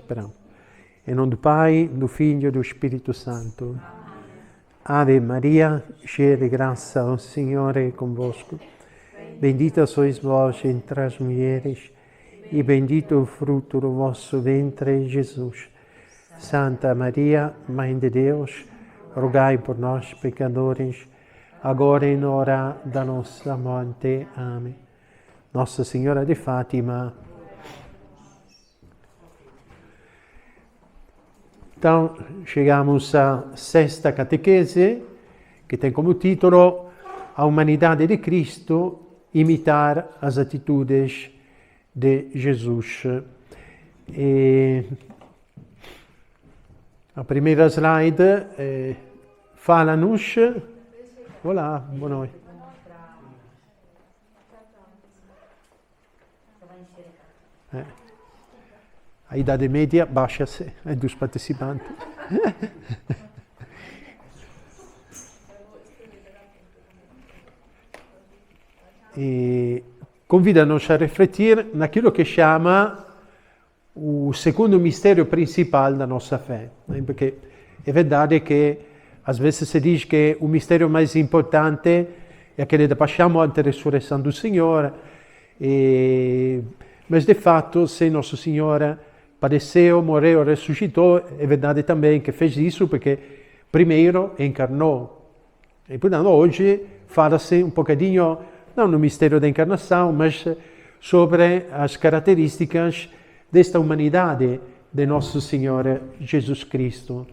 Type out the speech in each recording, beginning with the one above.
speriamo. Em nome do Pai, do Filho e do Espírito Santo. Ave Maria, cheia de graça, o Senhor é convosco. Bendita sois vós entre as mulheres, e bendito o fruto do vosso ventre, Jesus. Santa Maria, Mãe de Deus, rogai por nós, pecadores, agora e na hora da nossa morte. Amém. Nossa Senhora de Fátima. Então, chegamos à sexta catequese, que tem como título A Humanidade de Cristo, imitar as atitudes de Jesus. E a primeira slide fala-nos... Olá, boa noite. A idade média baixa-se dos participantes. E convida-nos a refletir naquilo que chama o segundo mistério principal da nossa fé. Porque é verdade que às vezes se diz que o mistério mais importante é aquele da paixão, morte e ressurreição do Senhor. Mas de fato, se Nosso Senhor padeceu, morreu, ressuscitou, é verdade também que fez isso porque primeiro encarnou. E portanto hoje fala-se um bocadinho, não no mistério da encarnação, mas sobre as características desta humanidade de Nosso Senhor Jesus Cristo.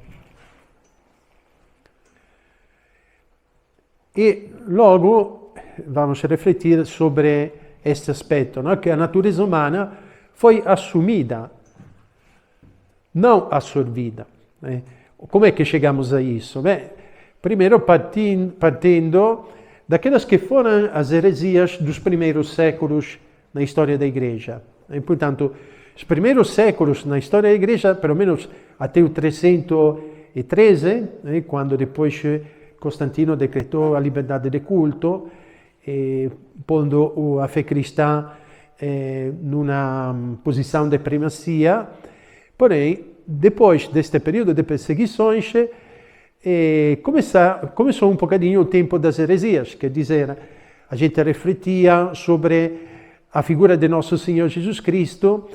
E logo vamos refletir sobre este aspecto, não? Que a natureza humana foi assumida, não absorvida. Como é que chegamos a isso? Bem, primeiro partindo daquelas que foram as heresias dos primeiros séculos na história da Igreja. E, portanto, os primeiros séculos na história da Igreja, pelo menos até o 313, quando depois Constantino decretou a liberdade de culto, pondo a fé cristã numa posição de primazia. Porém, depois deste período de perseguições, começou um bocadinho o tempo das heresias, quer dizer, a gente refletia sobre a figura de Nosso Senhor Jesus Cristo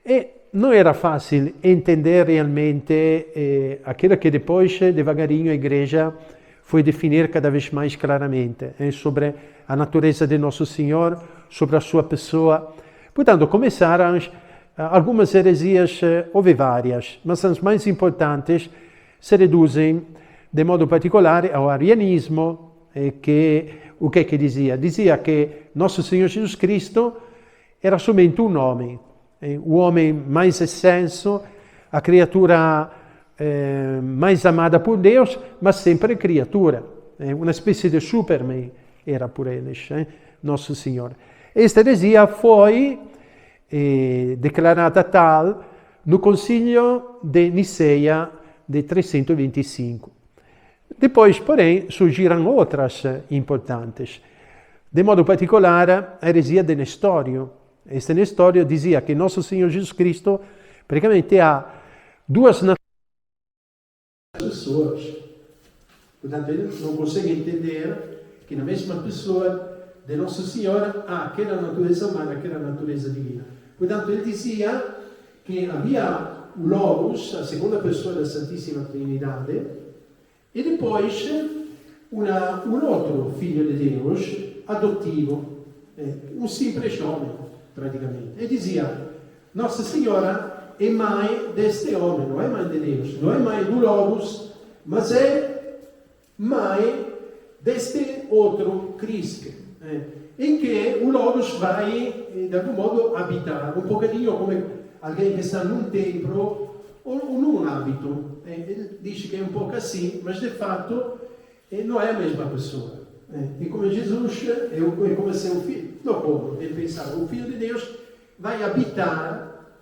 e não era fácil entender realmente aquilo que depois, devagarinho, a Igreja foi definir cada vez mais claramente sobre a natureza de Nosso Senhor, sobre a sua pessoa. Portanto, começaram algumas heresias, houve várias, mas as mais importantes se reduzem de modo particolare ao arianismo, que o que dizia? Dizia que Nosso Senhor Jesus Cristo era somente um homem, o homem mais excelso, a criatura mais amada por Deus, mas sempre criatura. Uma espécie de Superman era por eles, Nosso Senhor. Esta heresia foi declarada tal no Concílio de Niceia de 325. Depois, porém, surgiram outras importantes. De modo particolare, a heresia de Nestório. Este Nestório dizia que Nosso Senhor Jesus Cristo praticamente há duas pessoas. Portanto, ele não consegue entender que na mesma pessoa de Nosso Senhor há aquela natureza humana, aquela natureza divina. Portanto, ele dizia que havia o Logos, a segunda pessoa da Santíssima Trindade, e depois um outro Filho de Deus, adotivo, um simples homem, praticamente. E dizia, Nossa Senhora é mãe deste homem, não é mãe de Deus, não é mãe do Logos, mas é mãe deste outro Cristo, em que o Logos vai, de algum modo, habitar, um bocadinho como alguém que está num templo ou num hábito. Ele diz que é um pouco assim, mas de fato não é a mesma pessoa. E como Jesus, é como seu filho, não como, ele pensava, o Filho de Deus vai habitar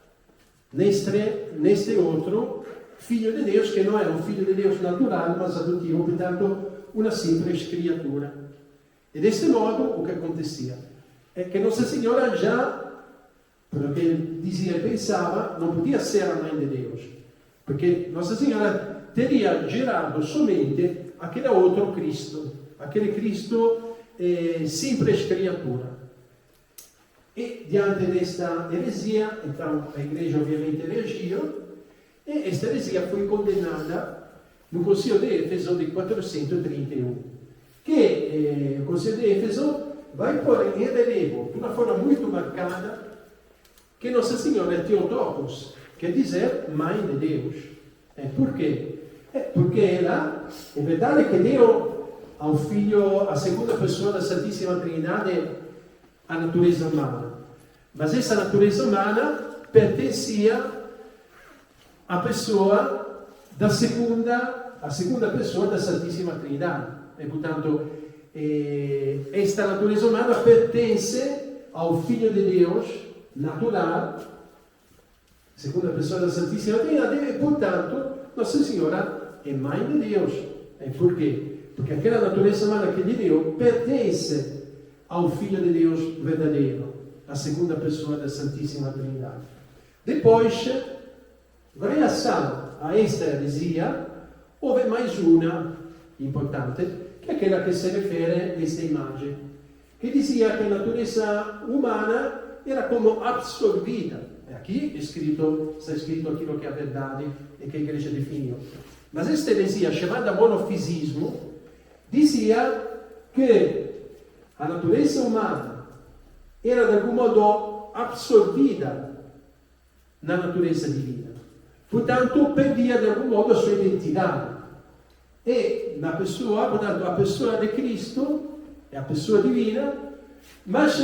neste outro Filho de Deus, que não é um Filho de Deus natural, mas adotivo, portanto, uma simples criatura. E deste modo, o que acontecia é que Nossa Senhora já Pelo que ele dizia e pensava, não podia ser a mãe de Deus, porque Nossa Senhora teria gerado somente aquele outro Cristo, aquele Cristo simples criatura. E diante desta heresia, então a Igreja ovviamente reagiu, e esta heresia foi condenada no Concílio de Éfeso de 431, que o Concílio de Éfeso vai pôr em relevo, de uma forma muito marcada, que Nossa Senhora é Theotokos, quer dizer mãe de Deus. Por quê? Porque ela, é verdade que deu ao Filho a segunda pessoa da Santissima Trindade a natureza umana, mas essa natureza humana pertencia à pessoa da a segunda pessoa da Santissima Trindade. E, portanto, esta natureza humana pertence ao Filho de Deus natural, segunda pessoa da Santissima Trindade, e, portanto, Nossa Senhora é mãe de Deus. Por quê? Porque aquela natureza humana que lhe deu pertence ao Filho de Deus verdadeiro, a segunda pessoa da Santissima Trindade. Depois, em relação a esta heresia, houve mais uma importante, que é aquela que se refere a esta imagem, que dizia que a natureza humana era como absorvida. Aqui está escrito aquilo que é a verdade e que a Igreja definiu. Mas esta heresia, chamada monofisismo, dizia que a natureza humana era de algum modo absorvida na natureza divina. Portanto, perdia de algum modo a sua identidade. E na pessoa, portanto, a pessoa de Cristo é a pessoa divina, mas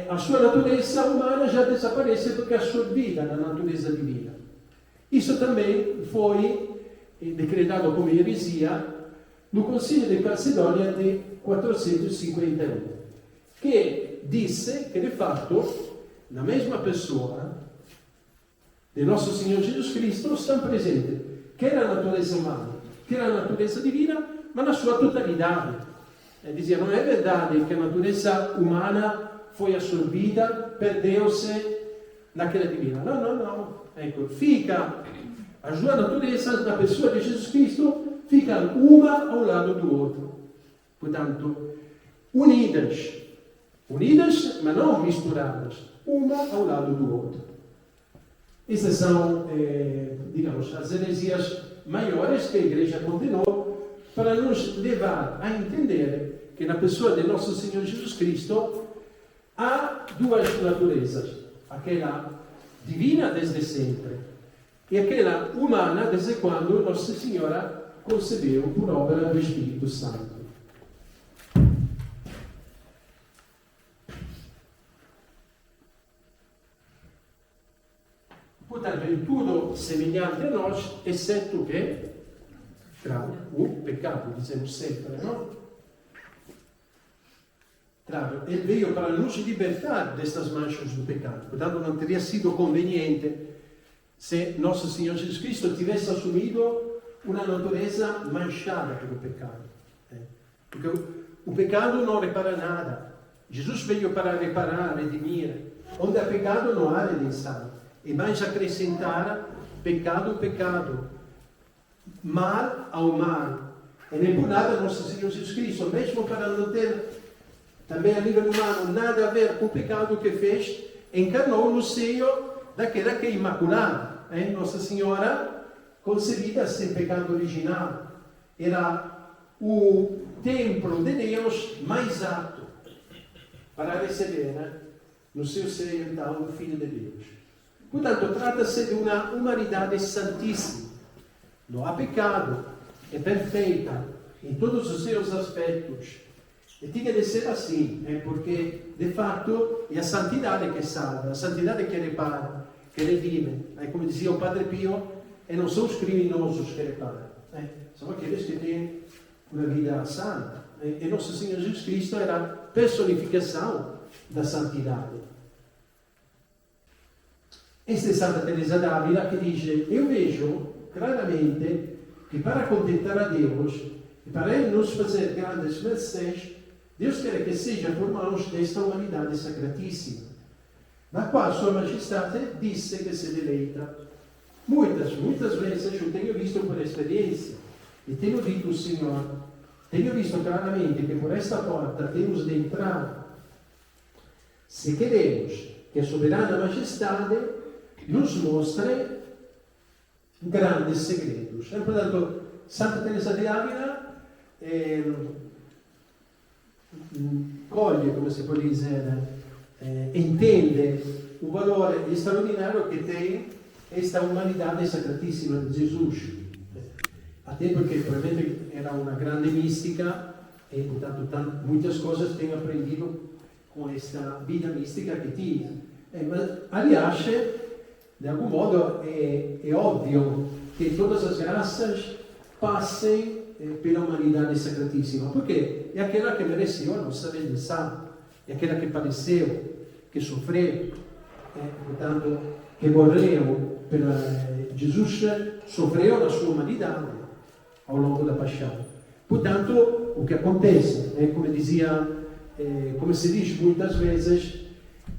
a sua natureza humana já desaparece porque é absorvida na natureza divina. Isso também foi decretado como heresia no Concílio de Calcedônia de 451, que disse que, de fato, na mesma pessoa de Nosso Senhor Jesus Cristo estão presentes quer a natureza humana, quer a natureza divina, mas na sua totalidade. Dizia, não é verdade que a natureza humana foi absorvida, perdeu-se naquela divina. Não. Ecco, fica a sua natureza na pessoa de Jesus Cristo, ficam uma ao lado do outro. Portanto, unidas, mas não misturadas, uma ao lado do outro. Estas são, digamos, as heresias maiores que a Igreja condenou para nos levar a entender que na pessoa de Nosso Senhor Jesus Cristo há duas naturezas, aquela divina desde sempre e aquela humana desde quando Nossa Senhora concebeu por obra do Espírito Santo. Portanto, em tudo semelhante a nós, exceto que tra o pecado, dizemos sempre, não? Claro, ele veio para nos libertar destas manchas do pecado. Portanto, não teria sido conveniente se Nosso Senhor Jesus Cristo tivesse assumido uma natureza manchada pelo pecado. Porque o pecado não repara nada. Jesus veio para reparar, redimir. Onde há pecado não há redenção. E mais acrescentar pecado, mal ao mal. E nem por nada Nosso Senhor Jesus Cristo, mesmo para não ter também a nível humano nada a ver com o pecado que fez, encarnou no seio daquela que é imaculada. Nossa Senhora, concebida sem pecado original, era o templo de Deus mais apto para receber no seu seio, então, o Filho de Deus. Portanto, trata-se de uma humanidade santíssima. Não há pecado, é perfeita em todos os seus aspectos. E tinha de ser assim, porque, de fato, é a santidade que salva, a santidade que repara, que redime. Como dizia o Padre Pio, e não são os criminosos que reparam, são aqueles que têm uma vida santa. E Nosso Senhor Jesus Cristo era a personificação da santidade. Esta é Santa Teresa d'Ávila que diz, eu vejo claramente que para contentar a Deus e para Ele nos fazer grandes mercês, Deus quer que seja por mãos desta humanidade sacratíssima. na qual Sua Majestade disse que se deleita. Muitas vezes eu tenho visto por experiência e tenho dito ao Senhor, tenho visto claramente que por esta porta temos de entrar. Se queremos que a Soberana Majestade nos mostre grandes segredos. Portanto, Santa Teresa de Ávila coglie, come si può dire, entende o valore straordinario che tem esta humanidade sacratíssima de Jesus. Até porque provavelmente era uma grande mística e, portanto, muitas coisas tem aprendido com esta vida mística que tinha. Mas, aliás, de algum modo, é óbvio que todas as graças passem pela humanidade sacratíssima, porque é aquela que mereceu a nossa redenção, é aquela que padeceu, que sofreu, portanto, que morreu per Jesus, sofreu na sua humanidade ao longo da paixão. Portanto, o que acontece, como dizia, como se diz muitas vezes,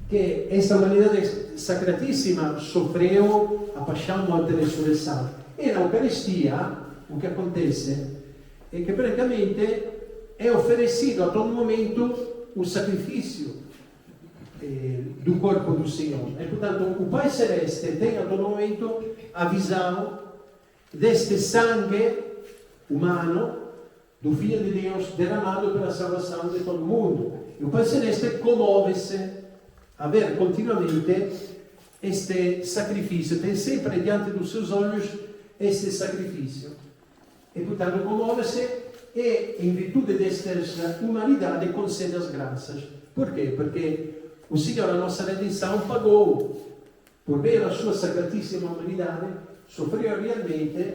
que esta humanidade sacratíssima sofreu a paixão, morte e ressurreição. E na Eucaristia, o que acontece é que praticamente é oferecido a todo momento o sacrifício do corpo do Senhor. E, portanto, o Pai Celeste tem a todo momento a visão deste sangue humano do Filho de Deus derramado pela salvação de todo mundo. E o Pai Celeste comove-se a ver continuamente este sacrifício, tem sempre diante dos seus olhos este sacrifício. E, portanto, comove-se e, em virtude desta humanidade, concede as graças. Por quê? Porque o Senhor, a nossa redenção, pagou por ver a sua sacratíssima humanidade, sofreu realmente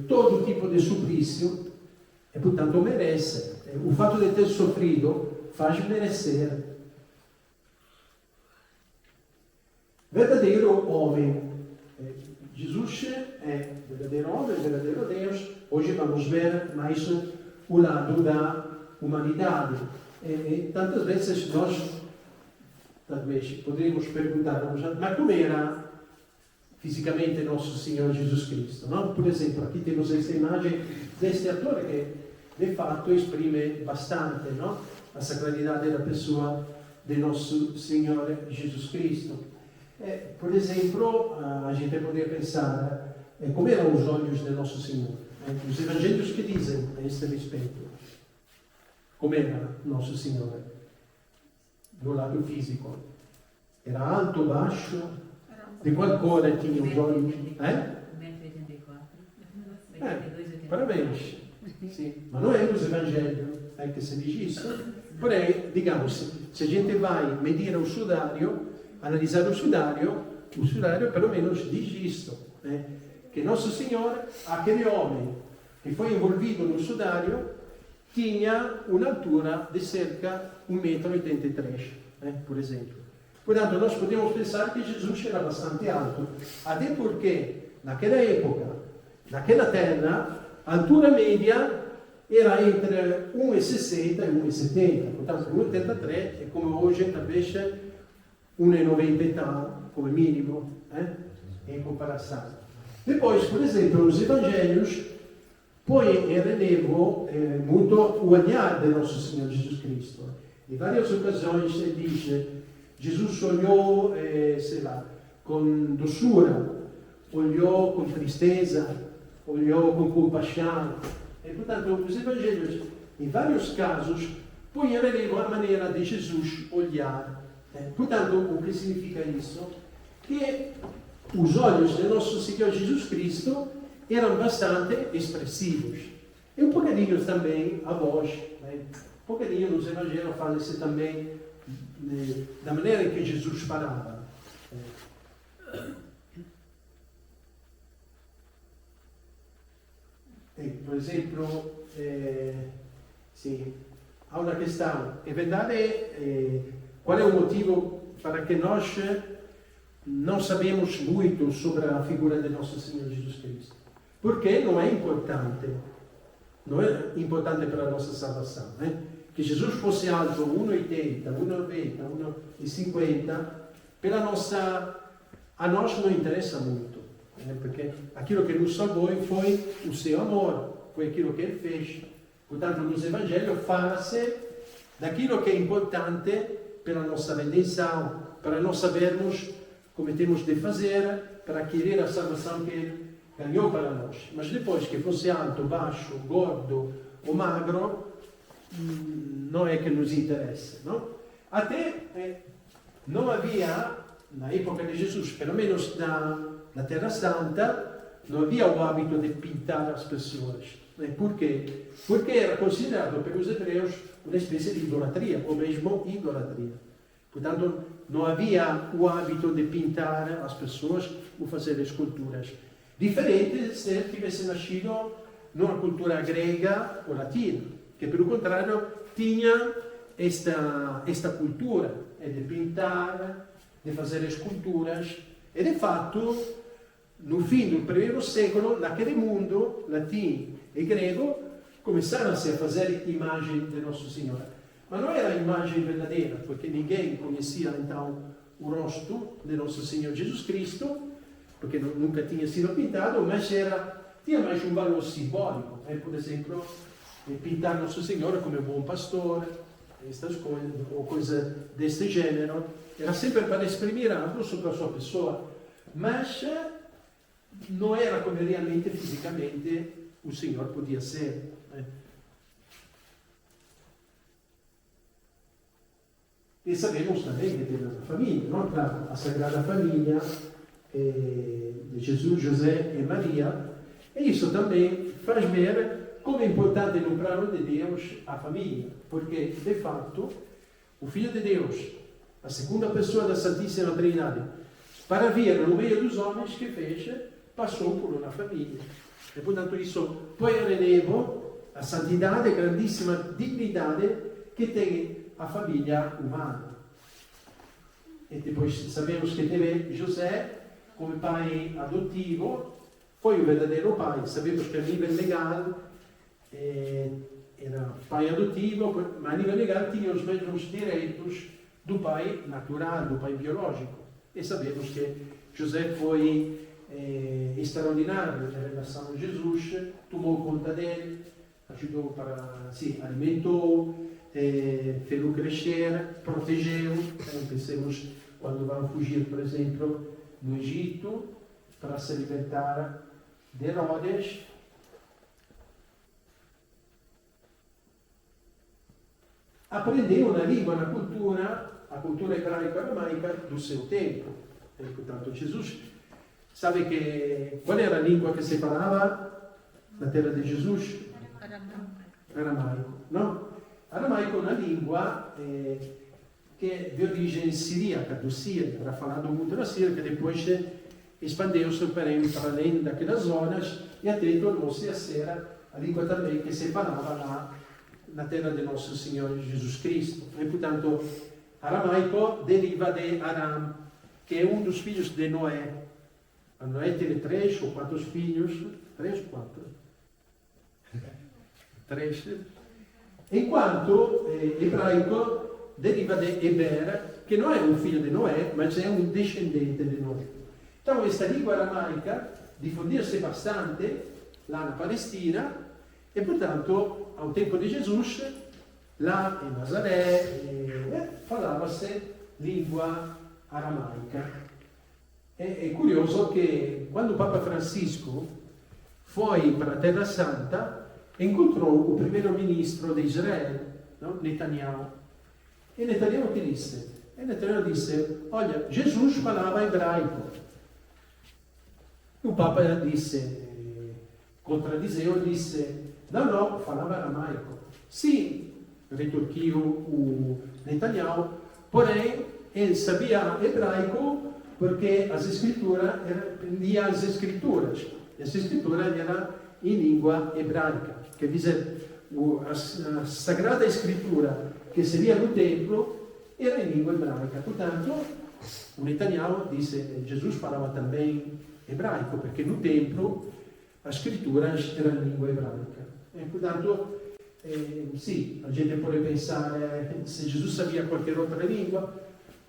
todo tipo de suplício e, portanto, merece. O fato de ter sofrido faz merecer. Verdadeiro homem. Jesus é verdadeiro homem, verdadeiro Deus. Hoje vamos ver mais o lado da humanidade. E tantas vezes nós talvez poderíamos perguntar, mas como era fisicamente nosso Senhor Jesus Cristo? Não? Por exemplo, aqui temos esta imagem deste ator que de fato exprime bastante, não? A sacralidade da pessoa de nosso Senhor Jesus Cristo. Por exemplo, a gente poderia pensar como eram os olhos de nosso Senhor. Os evangelhos que dizem a este respeito. Como era nosso Senhor? Do lado físico. Era alto, baixo? De qual cor tinha os olhos? 1,84 m. Parabéns. Sim. Mas não é nos evangelhos que se diz isso. Porém, digamos, se a gente vai medir o sudário, analisar o sudário pelo menos diz isto, que Nosso Senhor, aquele homem que foi envolvido no sudário, tinha uma altura de cerca 1,83 m, por exemplo. Portanto, nós podemos pensar que Jesus era bastante alto, até porque naquela época, naquela terra, a altura média era entre 1,60 e 1,70, portanto 1,83 é como hoje talvez 1,90 e tal, come mínimo, em comparação. Depois, por exemplo, nos evangelhos, põe em relevo muito o olhar de nosso Senhor Jesus Cristo. Em várias ocasiões ele diz, Jesus olhou, sei lá, com doçura, olhou com tristeza, olhou com compaixão. E, portanto, os evangelhos, em vários casos, põem em relevo a maneira de Jesus olhar. Portanto, o que significa isso? Que os olhos de nosso Senhor Jesus Cristo eram bastante expressivos. E um bocadinho também a voz. Um bocadinho nos evangelhos fala-se também da maneira em que Jesus falava. Por exemplo, sim, há uma questão. É verdade, qual é o motivo para que nós não sabemos muito sobre a figura de nosso Senhor Jesus Cristo? Porque não é importante. Não é importante para a nossa salvação. che Gesù fosse alto 1,80, 1,90, 1,50, a nós não interessa muito, porque aquilo que nos salvou foi o seu amor, foi aquilo que ele fez. Portanto, nos evangelhos fala-se daquilo que é importante para a nossa redenção, para nós sabermos como temos de fazer para adquirir a salvação que ele ganhou para nós. Mas depois que fosse alto, baixo, gordo ou magro, não é que nos interessa, não? Até não havia, na época de Jesus, pelo menos na Terra Santa, não havia o hábito de pintar as pessoas. Por quê? Porque era considerado pelos hebreus uma espécie de idolatria, ou mesmo idolatria. Portanto, não havia o hábito de pintar as pessoas ou fazer esculturas. Diferente se tivesse nascido numa cultura grega ou latina, que pelo contrário tinha esta cultura de pintar, de fazer esculturas. E de fato, no fim do primeiro século, naquele mundo latino e grego, começaram-se a fazer imagem de Nosso Senhor. Mas não era a imagem verdadeira, porque ninguém conhecia então o rosto de Nosso Senhor Jesus Cristo, porque nunca tinha sido pintado, mas tinha mais um valor simbólico. Por exemplo, pintar Nosso Senhor como bom pastor, estas coisas, ou coisa deste gênero, era sempre para exprimir algo sobre a sua pessoa, mas não era como realmente, fisicamente, o Senhor podia ser. E sabemos também que teve uma família, não? A Sagrada Família de Jesus, José e Maria, e isso também faz ver como é importante no plano de Deus a família, porque, de fato, o Filho de Deus, a segunda pessoa da Santíssima Trindade, para vir no meio dos homens que fez, passou por uma família. E, portanto, isso põe em relevo a santidade, a grandissima dignidade que tem a família humana. E depois sabemos que teve José come pai adotivo, foi o verdadeiro pai. Sabemos que a nível legal era pai adotivo, mas a nível legal tinha os mesmos direitos do pai natural, do pai biológico. E sabemos que José foi extraordinário em relação a Jesus, tomou conta dele, ajudou alimentou, fez-o crescer, protegeu. Pensemos quando vão fugir, por exemplo, no Egito, para se libertar de Herodes. Aprendeu na língua, na cultura, a cultura hebraico-aramaica do seu tempo. E, portanto, Jesus sabe que qual era a língua que se falava na terra de Jesus? Aramaico. Não? Aramaico é uma língua que é de origem siríaca, do Síria, era falado muito na Síria, que depois expandeu-se para além daquelas zonas e até tornou-se a ser a língua também que se falava lá na terra de Nosso Senhor Jesus Cristo. E, portanto, aramaico deriva de Aram, que é um dos filhos de Noé. A Noé teve 3 ou 4 filhos, 3 ou 4? 3. Enquanto hebraico deriva de Eber, que não é um filho de Noé, mas é um descendente de Noé. Então, esta língua aramaica diffondirsi bastante lá na Palestina e, portanto, ao tempo de Jesus, lá em Nazaré, falava-se língua aramaica. É curioso que quando o Papa Francisco foi para a Terra Santa, encontrou o primeiro-ministro de Israel, no? Netanyahu. E Netanyahu que disse? E Netanyahu disse, olha, Jesus falava hebraico. E o Papa disse, contraddizeu, disse, não, falava aramaico. Sim, retorquiu o Netanyahu, porém, ele sabia hebraico porque as escrituras, aprendia as escrituras. E as escrituras eram em língua hebraica. Quer dizer, a Sagrada Escritura que se via no templo era em língua hebraica. Portanto, o Netanyahu disse, Jesus falava também hebraico, porque no templo as escrituras eram em língua hebraica. E, portanto, Sì, la gente può pensare se Gesù sabia qualche altra lingua,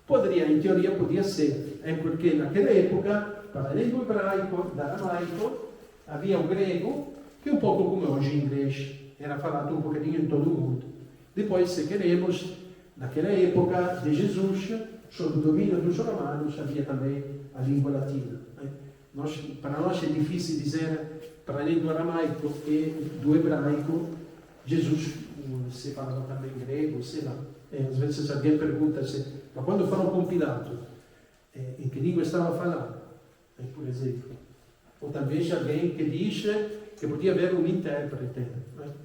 podría, in teoria podia ser, perché in aquella época, para lingua ebraico, d'aramaico, havia o grego, che è un pouco come oggi inglês, era falato un bocadinho in todo o mundo. Depois, se queremos, naquela época de Jesus, sob o domínio dos romanos, havia também a língua latina. Para nós é difícil dizer para a língua aramaico e do hebraico, Jesus se falava também grego, sei lá. Às vezes alguém pergunta se, ma quando farò compilato, in che lingua stava falando, por exemplo. Ou talvez alguém que diz que podia haver um intérprete.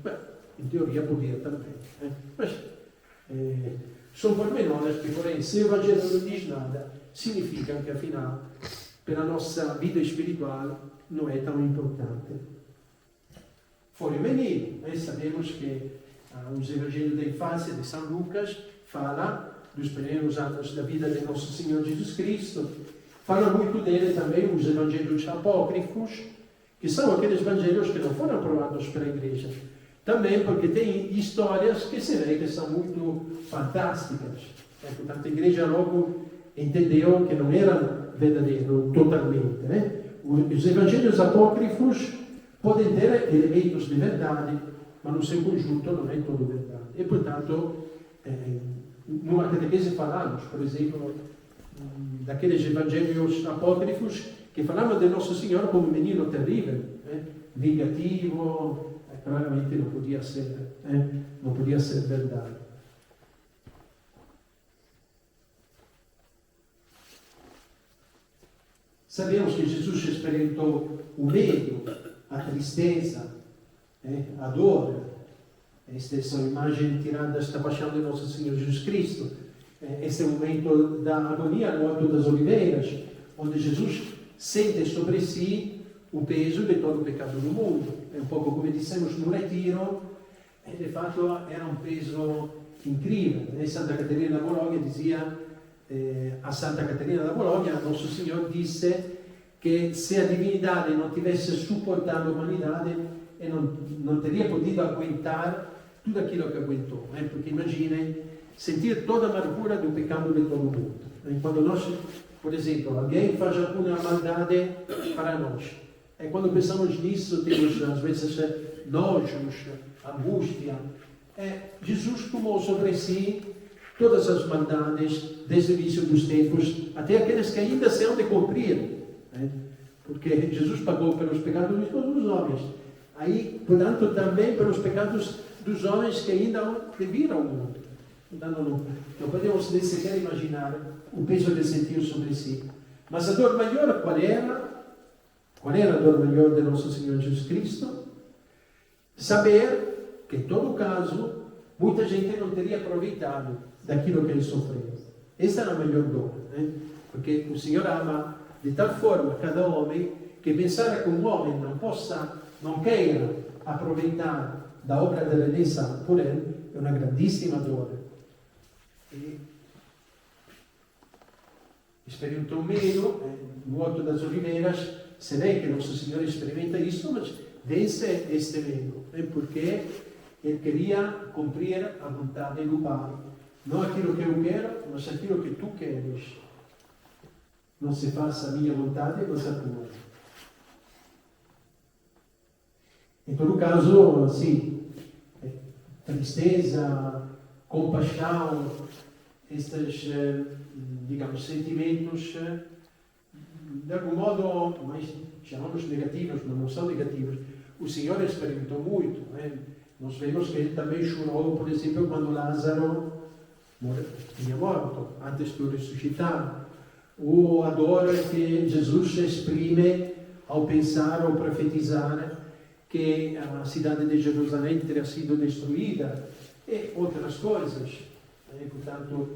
Beh, in teoria podia também. Mas são pormenores que, porém, se o Evangelho não diz nada, significa que, afinal, per la nostra vita spirituale non è tão importante. Fuori menino, sabemos que os evangelhos da infância de São Lucas fala dos primeiros anos da vida de nosso Senhor Jesus Cristo. Fala muito dele também os evangelhos apócrifos, que são aqueles evangelhos que não foram aprovados pela igreja. Também porque tem histórias que se vê que são muito fantásticas. Portanto, a igreja logo entendeu que não eram verdadeiros totalmente. Os evangelhos apócrifos podem ter elementos de verdade, mas no seu conjunto não é todo verdade. E, portanto, numa catequese falamos, por exemplo, daqueles evangelhos apócrifos que falavam de Nosso Senhor como um menino terrível, vingativo, claramente não podia ser verdade. Sabemos que Jesus experimentou o medo, a tristeza, a dor. Esta é uma imagem tirada da paixão de Nosso Senhor Jesus Cristo. Este é o momento da agonia no Alto das Oliveiras, onde Jesus sente sobre si o peso de todo o pecado do mundo. É um pouco como dissemos no retiro, de fato era um peso incrível. Santa Caterina da Bologna dizia, a Santa Caterina da Bologna, Nosso Senhor disse que se a divindade não tivesse suportado a humanidade, não teria podido aguentar tudo aquilo que aguentou. Porque imaginem, sentir toda a amargura do pecado de todo mundo. Quando nós, por exemplo, alguém faz alguma maldade para nós, quando pensamos nisso, temos às vezes nojos, angústia. Jesus tomou sobre si todas as maldades desde o início dos tempos, até aqueles que ainda se hão de cumprir. Porque Jesus pagou pelos pecados de todos os homens. Aí, portanto, também pelos pecados dos homens que ainda hão de vir ao mundo. Então, não podemos nem sequer imaginar o peso de sentir sobre si. Mas a dor maior, qual era? Qual era a dor maior de Nosso Senhor Jesus Cristo? Saber que, em todo caso, muita gente não teria aproveitado daquilo que ele sofreu. Essa era a melhor dor. Porque o Senhor ama de tal forma cada homem que pensar que um homem não queira aproveitar da obra da redenção por ele é uma grandíssima dor. E experimentou medo no Alto das Oliveiras, se vê que Nosso Senhor experimenta isso, mas vence este medo, porque ele queria cumprir a vontade do Pai. Não aquilo que eu quero, mas aquilo que tu queres. Não se faça a minha vontade, mas a tua. Em todo caso, sim, tristeza, compaixão, estes, digamos, sentimentos, de algum modo, mais chamamos negativos, mas não são negativos. O Senhor experimentou muito. Nós vemos que ele também chorou, por exemplo, quando Lázaro tinha morto, antes de ressuscitar. Ou a dor que Jesus exprime ao pensar, ao profetizar que a cidade de Jerusalém teria sido destruída e outras coisas. Portanto,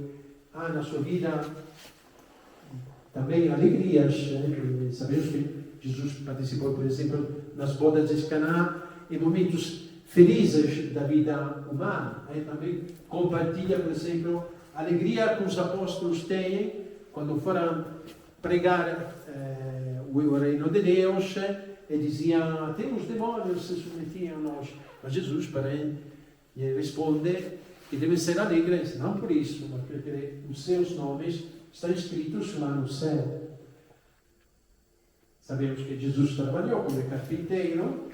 há na sua vida também alegrias. Sabemos que Jesus participou, por exemplo, nas bodas de Caná, em momentos felizes da vida humana. Também compartilha, por exemplo, a alegria que os apóstolos têm quando foram pregar o reino de Deus e diziam, até os demônios se submetiam a nós. Mas Jesus, porém, E ele responde que deve ser alegre, não por isso, mas porque os seus nomes estão escritos lá no céu. Sabemos que Jesus trabalhou como carpinteiro,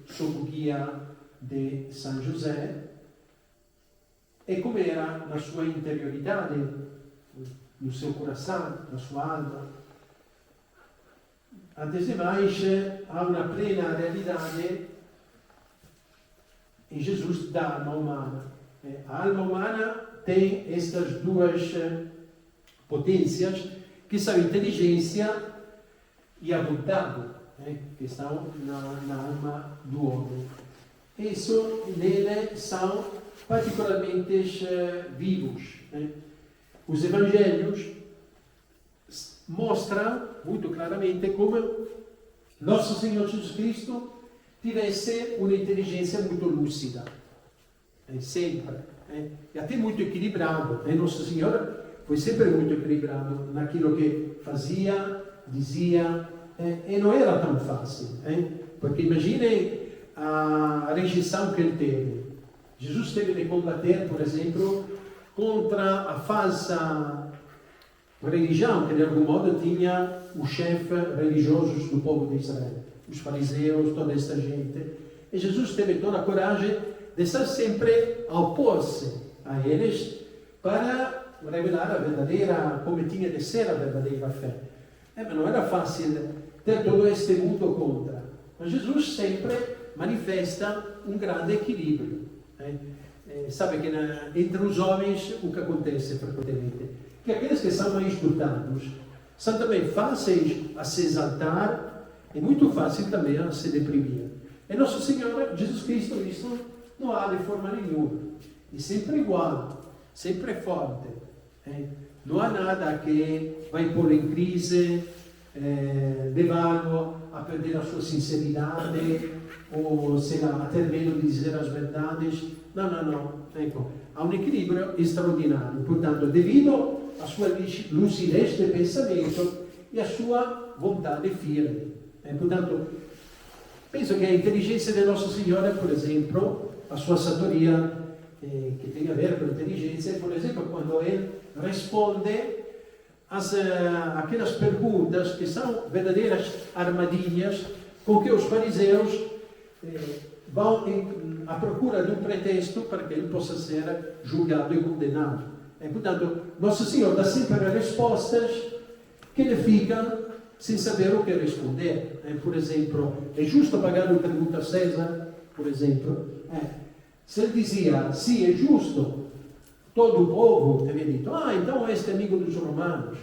sob guia de São José, e como era na sua interioridade, no seu coração, na sua alma. Antes de mais, há uma plena realidade em Jesus da alma humana. A alma humana tem estas duas potências, que são a inteligência e a vontade, que estão na alma do homem. Isso nele são particularmente vivos. Os evangelhos mostram muito claramente como nosso Senhor Jesus Cristo tivesse uma inteligência muito lúcida, sempre, e até muito equilibrado. Nosso Senhor foi sempre muito equilibrado naquilo que fazia, dizia, e não era tão fácil, porque imaginem a rejeição que ele teve. Jesus teve de combater, por exemplo, contra a falsa religião que de algum modo tinha os chefes religiosos do povo de Israel, os fariseus, toda esta gente. E Jesus teve toda a coragem de estar sempre a opor-se a eles para revelar a verdadeira, como tinha de ser a verdadeira fé. Mas não era fácil ter todo este mundo contra. Mas Jesus sempre manifesta um grande equilíbrio. Sabe que entre os homens o que acontece frequentemente? Que aqueles que são mais dotados são também fáceis a se exaltar e muito fácil também a se deprimir. E nosso Senhor Jesus Cristo, isso não há de forma nenhuma. É sempre igual, sempre forte. Não há nada que vai pôr em crise, levá-lo a perder a sua sinceridade ou, sei lá, a ter medo de dizer as verdades. Não. Ecco, há um equilíbrio extraordinário. Portanto, devido à sua lucidez de pensamento e à sua vontade firme. Portanto, penso que a inteligência de Nosso Senhor, por exemplo, a sua sabedoria, que tem a ver com a inteligência, por exemplo, quando ele responde aquelas perguntas que são verdadeiras armadilhas com que os fariseus vão à procura de um pretexto para que ele possa ser julgado e condenado. Portanto, Nosso Senhor dá sempre respostas que ele ficam sem saber o que responder. Por exemplo, é justo pagar o tributo a César? Por exemplo, se ele dizia, sim, é justo, todo o povo teria dito, então este é amigo dos romanos.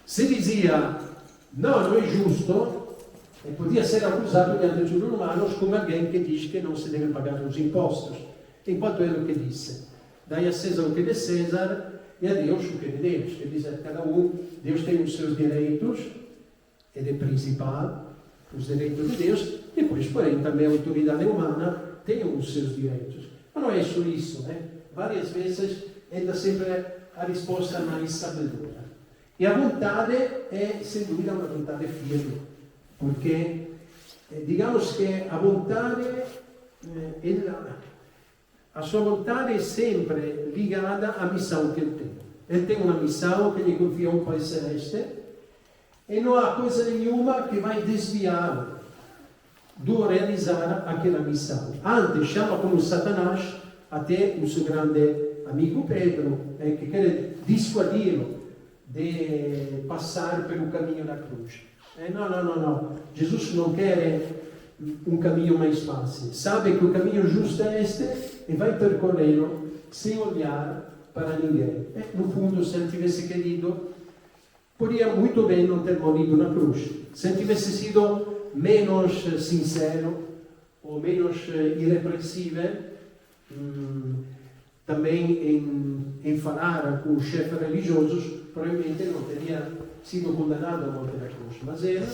Se dizia, não é justo, podia ser acusado diante dos romanos como alguém que diz que não se deve pagar os impostos. Enquanto ele o que disse, dai a César o que é de César e a Deus o que é de Deus. Ele diz a cada Deus tem os seus direitos, ele é principal, os direitos de Deus, depois, porém, também a autoridade humana tem os seus direitos. Mas não é só isso, Várias vezes ele dá sempre a resposta mais sabedora. E a vontade é, sem dúvida, uma vontade firme, porque, digamos que a vontade, a sua vontade é sempre ligada à missão que ele tem. Ele tem uma missão que lhe confia um Pai Celeste, e não há coisa nenhuma que vai desviá-lo do realizar aquela missão. Antes chama como Satanás até o seu grande amigo Pedro, que quer dissuadi-lo de passar pelo caminho da cruz. Não. Jesus não quer um caminho mais fácil. Sabe que o caminho justo é este e vai percorrê-lo sem olhar para ninguém. No fundo, se ele tivesse querido, poderia muito bem não ter morrido na cruz. Se ele tivesse sido menos sincero ou menos irrepreensível, também em falar com os chefes religiosos, provavelmente não teria sido condenado à morte da cruz. Mas ele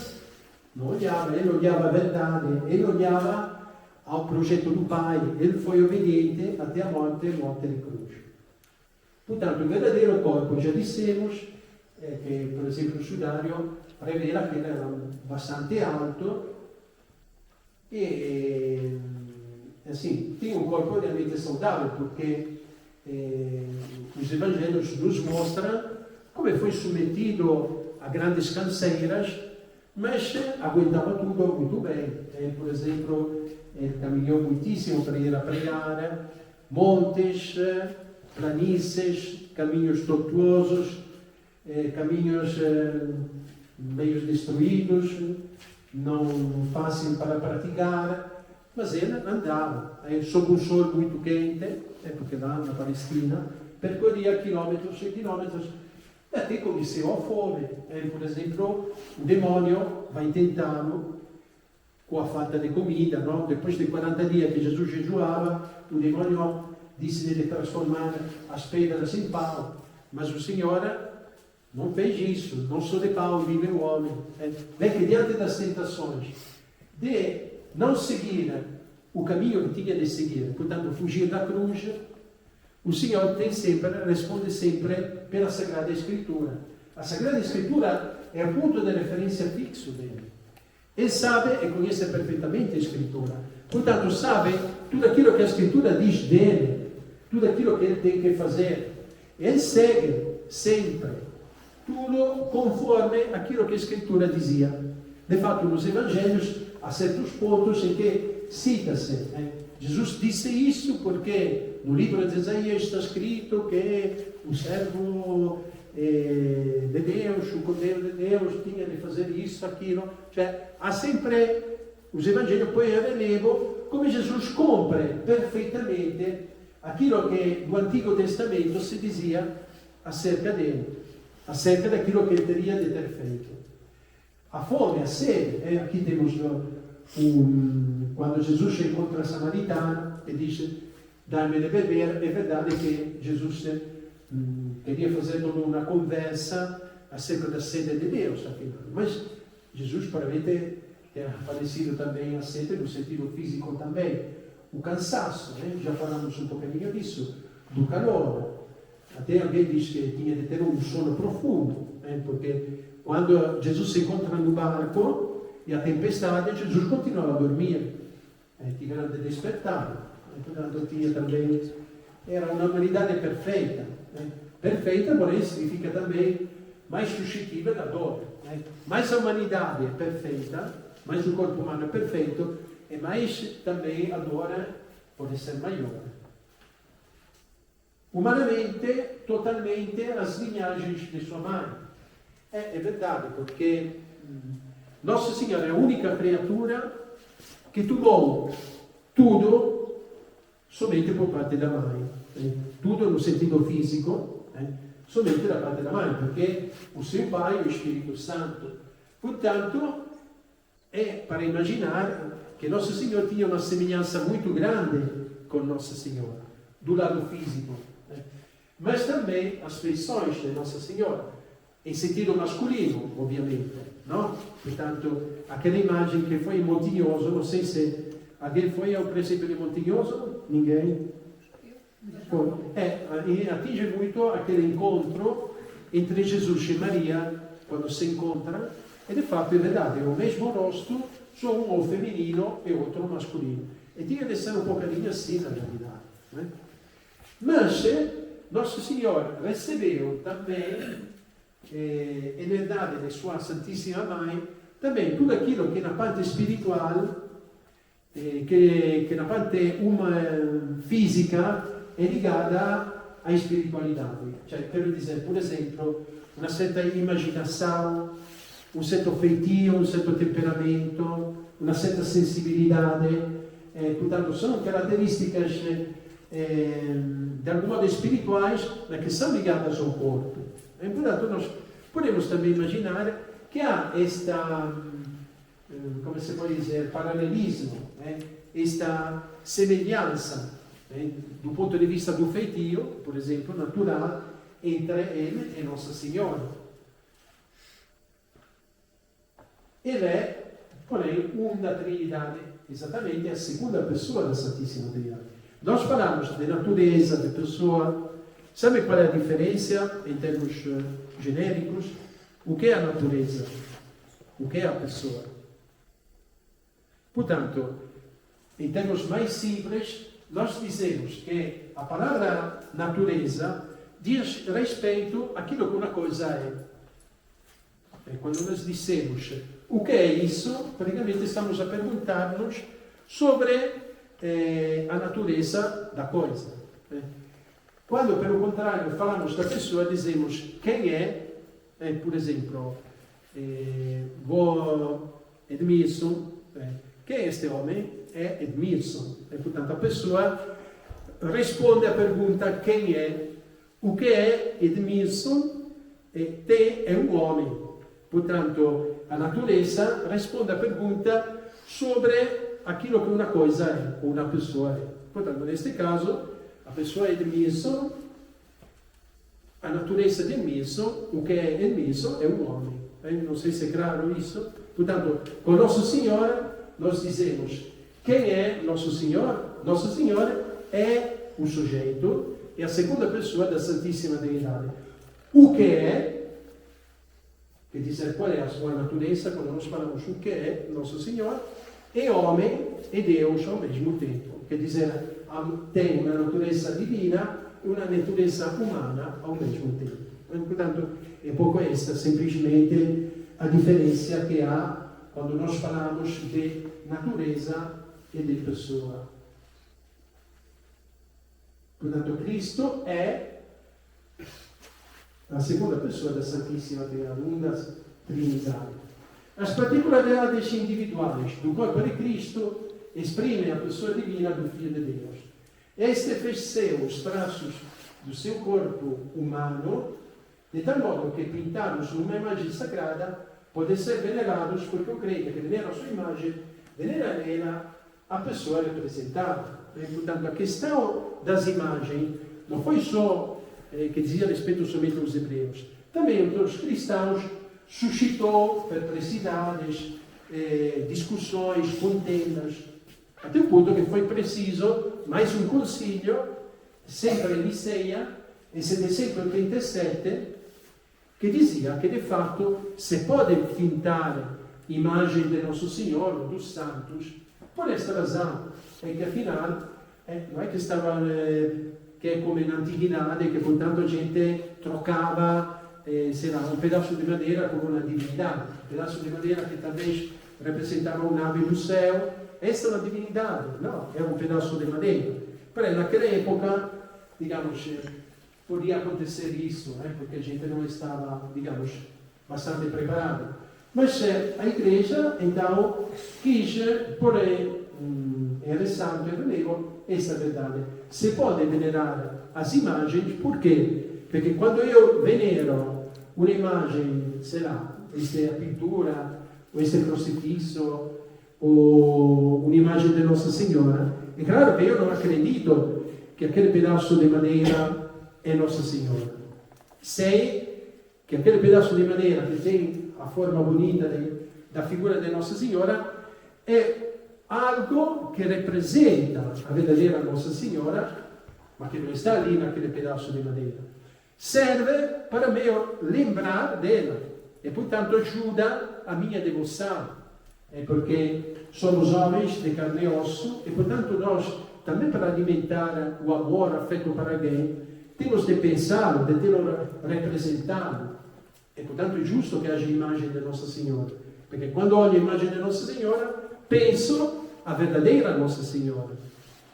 não olhava, ele olhava a verdade, ele olhava ao projeto do Pai, ele foi obediente até a morte de cruz. Portanto, o verdadeiro corpo, já dissemos, que, por exemplo, o sudário revela que ele era bastante alto e assim, tem um corpo realmente saudável, porque os evangelhos nos mostram como foi submetido a grandes canseiras, mas aguentava tudo muito bem. Por exemplo, ele caminhou muitíssimo para ir a pregar, montes, planícies, caminhos tortuosos, caminhos meio destruídos, não fácil para praticar, mas ele andava, sob um sol muito quente, porque lá na Palestina, percorria quilômetros e quilômetros, até conheceu a fome. Por exemplo, o demônio vai tentá-lo com a falta de comida, não? Depois de 40 dias que Jesus jejuava, o demônio disse de transformar as pedras em pão, mas o Senhor não fez isso. Não só de pão vive o homem. Vê que diante das tentações de não seguir o caminho que tinha de seguir, portanto fugir da cruz, o Senhor responde sempre pela Sagrada Escritura. A Sagrada Escritura é o ponto de referência fixo dele. Ele sabe e conhece perfeitamente a Escritura. Portanto, sabe tudo aquilo que a Escritura diz dele, tudo aquilo que ele tem que fazer. Ele segue sempre tudo conforme aquilo que a Escritura dizia. De fato, nos Evangelhos, há certos pontos em que cita-se. Jesus disse isso porque no livro de Isaías está escrito que o servo de Deus, o Cordeiro de Deus, tinha de fazer isso, aquilo. Cioè, há sempre, os Evangelhos põem a relevo come Jesus cumpre perfeitamente aquilo que no Antigo Testamento se dizia acerca dele, acerca daquilo que ele teria de ter feito. A fome, a sede, aqui temos quando Jesus encontra a Samaritana e diz: dá-me de beber. É verdade que Jesus queria fazer toda uma conversa acerca da sede de Deus, mas Jesus provavelmente tinha aparecido também a sede no sentido físico também, o cansaço, já falamos um pouquinho disso, do calor. Até alguém diz que tinha de ter um sono profundo, porque quando Jesus se encontra no barco e a tempestade, Jesus continuava a dormir, tiveram de despertar. Portanto, tinha também, era uma humanidade perfeita. Perfeita, porém, significa também mais suscetível da dor. Mais a humanidade é perfeita, mais o corpo humano é perfeito, e mais também a dor pode ser maior. Humanamente, totalmente as linhagens de sua mãe. É verdade, porque Nossa Senhora é a única criatura que tomou tudo somente por parte da mãe. Tudo no sentido fisico, somente da parte da mãe, perché o seu pai é o Espírito Santo. Portanto, é para imaginar que Nosso Senhor tinha uma semelhança muito grande com Nossa Senhora, do lado físico, mas também as feições de Nossa Senhora, em sentido masculino, obviamente, não? Portanto, aquela imagem que foi em Montignoso, não sei se alguém foi ao presépio de Montignoso, ninguém? Atinge muito aquele encontro entre Jesus e Maria, quando se encontra, e de fato é verdade, é o mesmo rosto, só um feminino e outro masculino. E tinha de ser um pouquinho assim, na realidade. Mas Nosso Senhor recebeu também, herdade de sua Santíssima Mãe, também tudo aquilo que na parte espiritual, que na parte fisica, é ligada à espiritualidade. Cioè, quero dizer, por exemplo, uma certa imaginação, um certo feitio, um certo temperamento, uma certa sensibilidade. Portanto, são características de algum modo espirituais, mas que são ligadas ao corpo. Portanto, nós podemos também imaginar que há esta, como se pode dizer, paralelismo, esta semelhança, do ponto de vista do feitio, por exemplo, natural, entre ele e Nossa Senhora. Ele é, porém, uma Trindade, exatamente a segunda pessoa da Santíssima Trindade. Nós falamos de natureza, de pessoa. Sabe qual é a diferença em termos genéricos? O que é a natureza? O que é a pessoa? Portanto, em termos mais simples, nós dizemos que a palavra natureza diz respeito àquilo que uma coisa é. E quando nós dissemos o que é isso, praticamente estamos a perguntar-nos sobre a natureza da coisa. Quando, pelo contrário, falamos da pessoa, dizemos quem é, por exemplo, Edmilson, quem é este homem? É Edmilson. E, portanto, a pessoa responde à pergunta quem é, o que é Edmilson, e te é um homem. Portanto, a natureza responde à pergunta sobre aquilo que uma coisa é, ou uma pessoa é. Portanto, neste caso, a pessoa é Edmilson, a natureza de Edmilson, o que é Edmilson é um homem. Não sei se é claro isso. Portanto, com Nosso Senhor, nós dizemos quem é Nosso Senhor? Nosso Senhor é o sujeito, é a segunda pessoa da Santíssima Trindade. O que é, quer dizer qual é a sua natureza, quando nós falamos o que é Nosso Senhor, é homem e Deus ao mesmo tempo. Quer dizer, tem uma natureza divina e uma natureza umana ao mesmo tempo. Portanto, é pouco esta, semplicemente, a diferença que há quando nós falamos de natureza e de pessoa. Portanto, Cristo é a segunda pessoa da Santíssima Trindade. As particolaridades individuais do corpo de Cristo exprimem a pessoa divina do Filho de Deus. Este fez seus traços do seu corpo humano, de tal modo que, pintados numa imagem sagrada, podem ser venerados porque o crente que venera a sua imagem, venera nela a pessoa representada. E, portanto, a questão das imagens não foi só que dizia respeito somente aos hebreus, também entre os cristãos suscitou perplexidades, discussões, contendas, até o ponto que foi preciso mais um concílio, sempre em Niceia, em 787, que dizia que de fato se pode pintar imagem de Nosso Senhor, dos santos, por esta razão, é que afinal, não é que estava, que é como na antiguidade, que portanto a gente trocava, sei lá, um pedaço de madeira com uma divindade, um pedaço de madeira que talvez representava uma ave do céu, esta é uma divindade, não, é um pedaço de madeira. Porém, naquela época, digamos, podia acontecer isso, porque a gente não estava, digamos, bastante preparado. Mas a Igreja, então, quis pôr em ressalto e relevo essa verdade. Se pode venerar as imagens, por quê? Porque quando eu venero uma imagem, sei lá, esta pintura, ou este crucifixo, ou uma imagem de Nossa Senhora, é claro que eu não acredito que aquele pedaço de madeira é Nossa Senhora. Sei que aquele pedaço de madeira que tem a forma bonita da figura de Nossa Senhora é algo que representa a verdadeira Nossa Senhora, mas que não está ali naquele pedaço de madeira. Serve para me lembrar dela e, portanto, ajuda a minha devoção. É porque somos homens de carne e osso e, portanto, nós, também para alimentar o amor, afeto para alguém, temos de pensá-lo, de tê-lo representado. E, portanto, é justo que haja imagem de Nossa Senhora. Porque quando olho a imagem de Nossa Senhora, penso a verdadeira Nossa Senhora.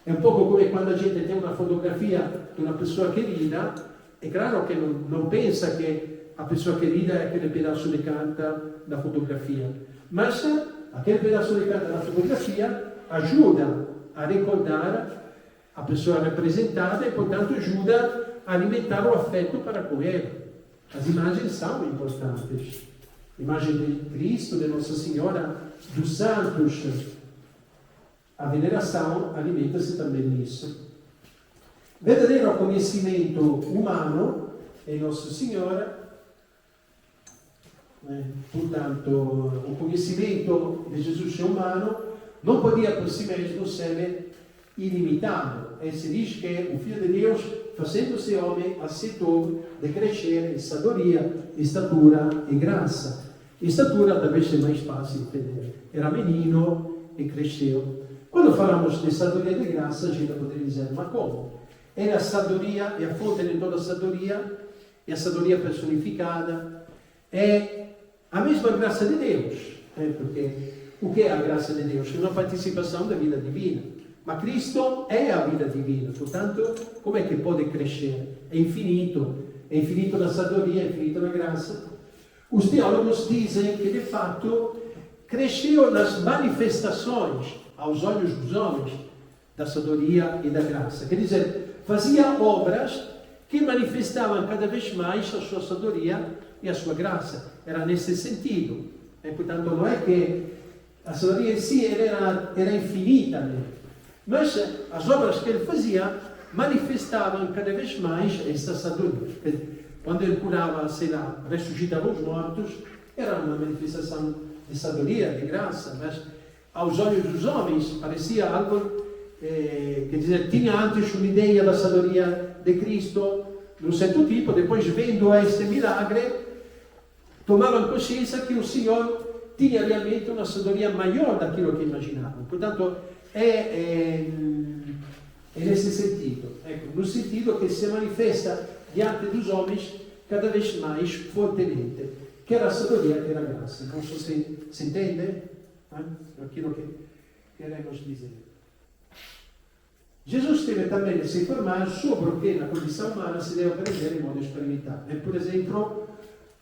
É um pouco come quando a gente tem uma fotografia de uma pessoa querida, é claro que não pensa que a pessoa querida é aquele pedaço de carta da fotografia. Mas aquele pedaço de carta da fotografia ajuda a recordar a pessoa representada e, portanto, ajuda a alimentar o afeto para com ela. As imagens são importantes. A imagem de Cristo, de Nossa Senhora, dos santos. A veneração alimenta-se também nisso. Verdadeiro conhecimento humano é Nossa Senhora. Portanto, o conhecimento de Jesus é humano, não podia por si mesmo ser ilimitado. E se diz que o Filho de Deus, fazendo-se homem, aceitou de crescer em sabedoria, estatura e graça. Estatura talvez seja mais fácil de entender. Era menino e cresceu. Qual quando falamos de sabedoria de graça, a gente poderia dizer, ma como? É a sabedoria, é a fonte de toda a sabedoria, é a sabedoria personificada, é a mesma graça de Deus. Porque o que é a graça de Deus? É uma participação da vida divina. Ma Cristo é a vida divina, portanto, como é que pode crescer? É infinito na sabedoria, é infinito na graça. Os teólogos dizem que, de fato, cresceu nas manifestações aos olhos dos homens da sabedoria e da graça. Quer dizer, fazia obras que manifestavam cada vez mais a sua sabedoria e a sua graça. Era nesse sentido. E, portanto, não é que a sabedoria em si era infinita, né? Mas as obras que ele fazia manifestavam cada vez mais essa sabedoria. Quando ele curava, sei lá, ressuscitava os mortos, era uma manifestação de sabedoria, de graça, mas aos olhos dos homens parecia algo, quer dizer, tinha antes uma ideia da sabedoria de Cristo, de um certo tipo, depois vendo este milagre, tomavam consciência que o Senhor tinha realmente uma sabedoria maior daquilo que imaginavam. Portanto, é nesse sentido, no sentido que se manifesta diante dos homens cada vez mais fortemente, quer a sabedoria, quer a graça. Não sei se entende aquilo que queremos dizer. Jesus teve também de se informar sobre o que na condição humana se deve aprender em modo experimental. Por exemplo,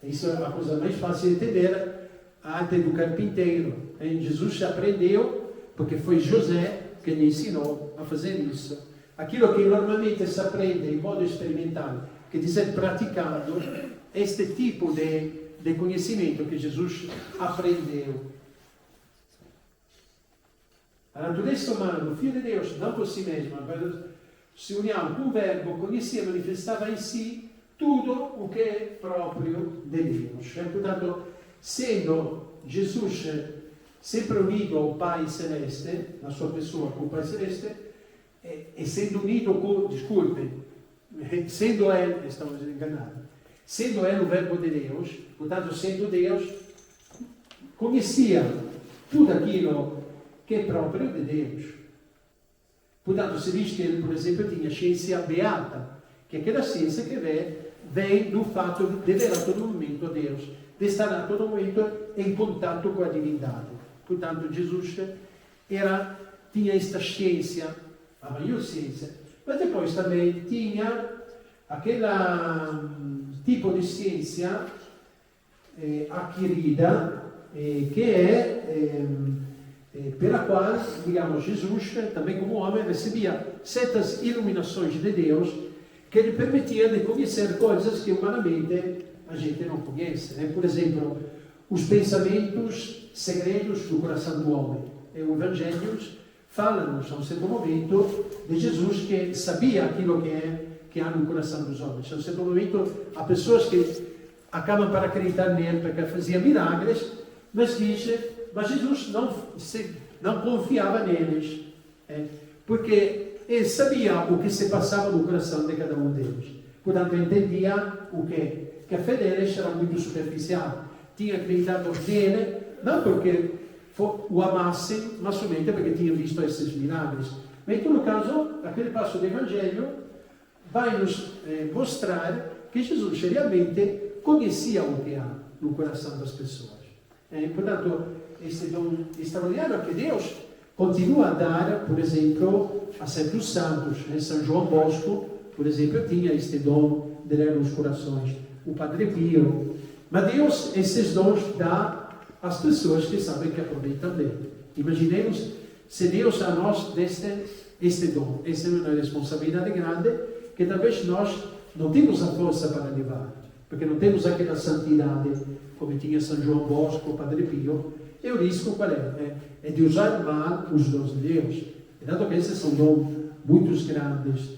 isso é a coisa mais fácil de entender, a arte do carpinteiro. Jesus aprendeu, porque foi José que lhe ensinou a fazer isso. Aquilo que normalmente se aprende em modo experimental, quer dizer, praticando, este tipo de conhecimento que Jesus aprendeu. A natureza humana do Filho de Deus, não por si mesma, mas se uniam com o Verbo, conhecia e manifestava em si tudo o que é próprio de Deus. Portanto, sendo Jesus sempre unido ao Pai Celeste, na sua pessoa com o Pai Celeste, e sendo unido com, sendo Ele, estamos enganados, sendo Ele o Verbo de Deus, portanto, sendo Deus, conhecia tudo aquilo que é próprio de Deus. Portanto, se diz que ele, por exemplo, tinha ciência beata, que é aquela ciência que vem do fato de ver a todo momento Deus, de estar a todo momento em contato com a divindade. Portanto, Jesus tinha esta ciência, a maior ciência, mas depois também tinha aquele tipo de ciência adquirida, que é pela qual, digamos, Jesus, também como homem, recebia certas iluminações de Deus que lhe permitiam de conhecer coisas que humanamente a gente não conhece. Por exemplo, os pensamentos segredos do coração do homem. E os evangelhos falam-nos, a um certo momento, de Jesus que sabia aquilo que há no coração dos homens. A um certo momento, há pessoas que acabam para acreditar nele porque fazia milagres, mas Jesus não confiava neles, porque ele sabia o que se passava no coração de cada um deles. Portanto, entendia o quê? Que a fé deles era muito superficial. Tinha acreditado nele, não porque o amassem, mas somente porque tinham visto esses milagres. Mas, em todo caso, aquele passo do Evangelho vai nos mostrar que Jesus realmente conhecia o que há no coração das pessoas. Portanto, este dom extraordinário que Deus continua a dar, por exemplo, a certos santos. São João Bosco, por exemplo, tinha este dom de ler os corações. O Padre Pio. Mas Deus, esses dons, dá às pessoas que sabem que aproveitam dele. Imaginemos se Deus a nós desse este dom. Essa é uma responsabilidade grande que talvez nós não temos a força para levar, porque não temos aquela santidade como tinha São João Bosco, o Padre Pio. E o risco qual é? É de usar mal os dons de Deus. E dado que esses são dons muito grandes,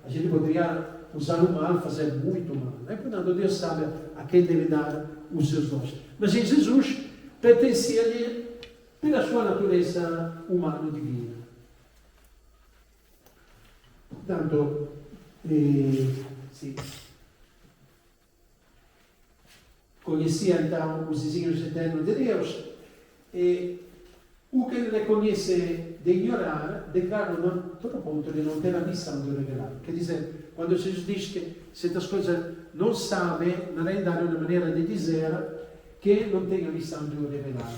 a gente poderia usar o mal, fazer muito mal. Portanto, Deus sabe a quem deve dar os seus dons. Mas em Jesus pertencia-lhe pela sua natureza humana divina. Portanto, sim. Conhecia então os desígnios eternos de Deus. o che reconhece de ignorar, declara todo ponto de não ter a missão de revelar. Quer dizer, quando Jesus diz que certas coisas não sabe, na realidade é uma maneira de dizer que não tem a missão de revelar.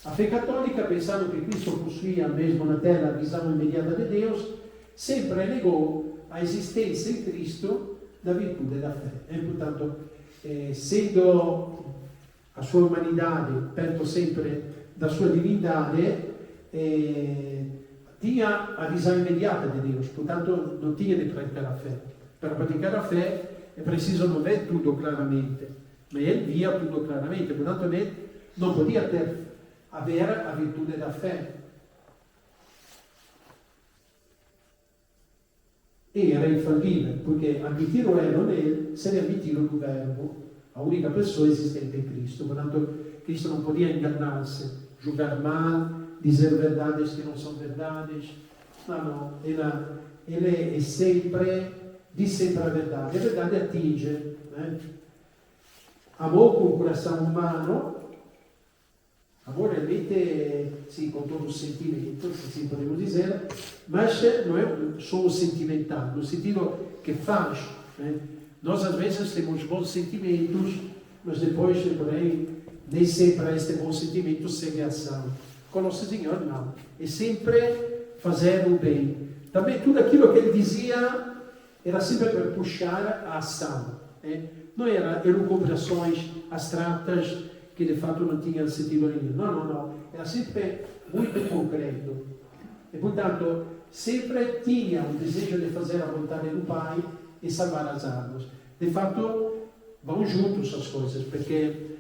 A fé católica, pensando que Cristo possuía mesmo na terra a visão imediata de Deus, sempre negou a existência em Cristo da virtude da fé. E, portanto, sendo a sua humanidade perto sempre da sua divindade, tinha a visão imediata de Deus, portanto não tinha de praticare a fé. Per praticare a fé è preciso non ver tutto claramente, ma ele via tutto claramente, portanto ele não podia haver a virtude da fé. E era infallibile, perché admitir o erro nele seria admitir o verbo, a única pessoa existente em Cristo. Portanto, Cristo não podia enganar-se, julgar mal, dizer verdades que não são verdades. Não. Ele é sempre, diz sempre a verdade. A verdade atinge. Né? Amor com o coração humano, amor realmente, sim, com todo o sentimento, assim podemos dizer, mas não é só o sentimental, no sentido que faz. Né? Nós, às vezes, temos bons sentimentos, mas depois, porém, nem sempre este bom sentimento segue a ação. Com Nosso Senhor, não. É sempre fazer o bem. Também tudo aquilo que ele dizia era sempre para puxar a ação. Não eram elucubrações abstratas que, de fato, não tinham sentido nenhum. Não. Era sempre muito concreto. E, portanto, sempre tinha o desejo de fazer a vontade do Pai e salvar as almas. De fato, vão juntos as coisas, porque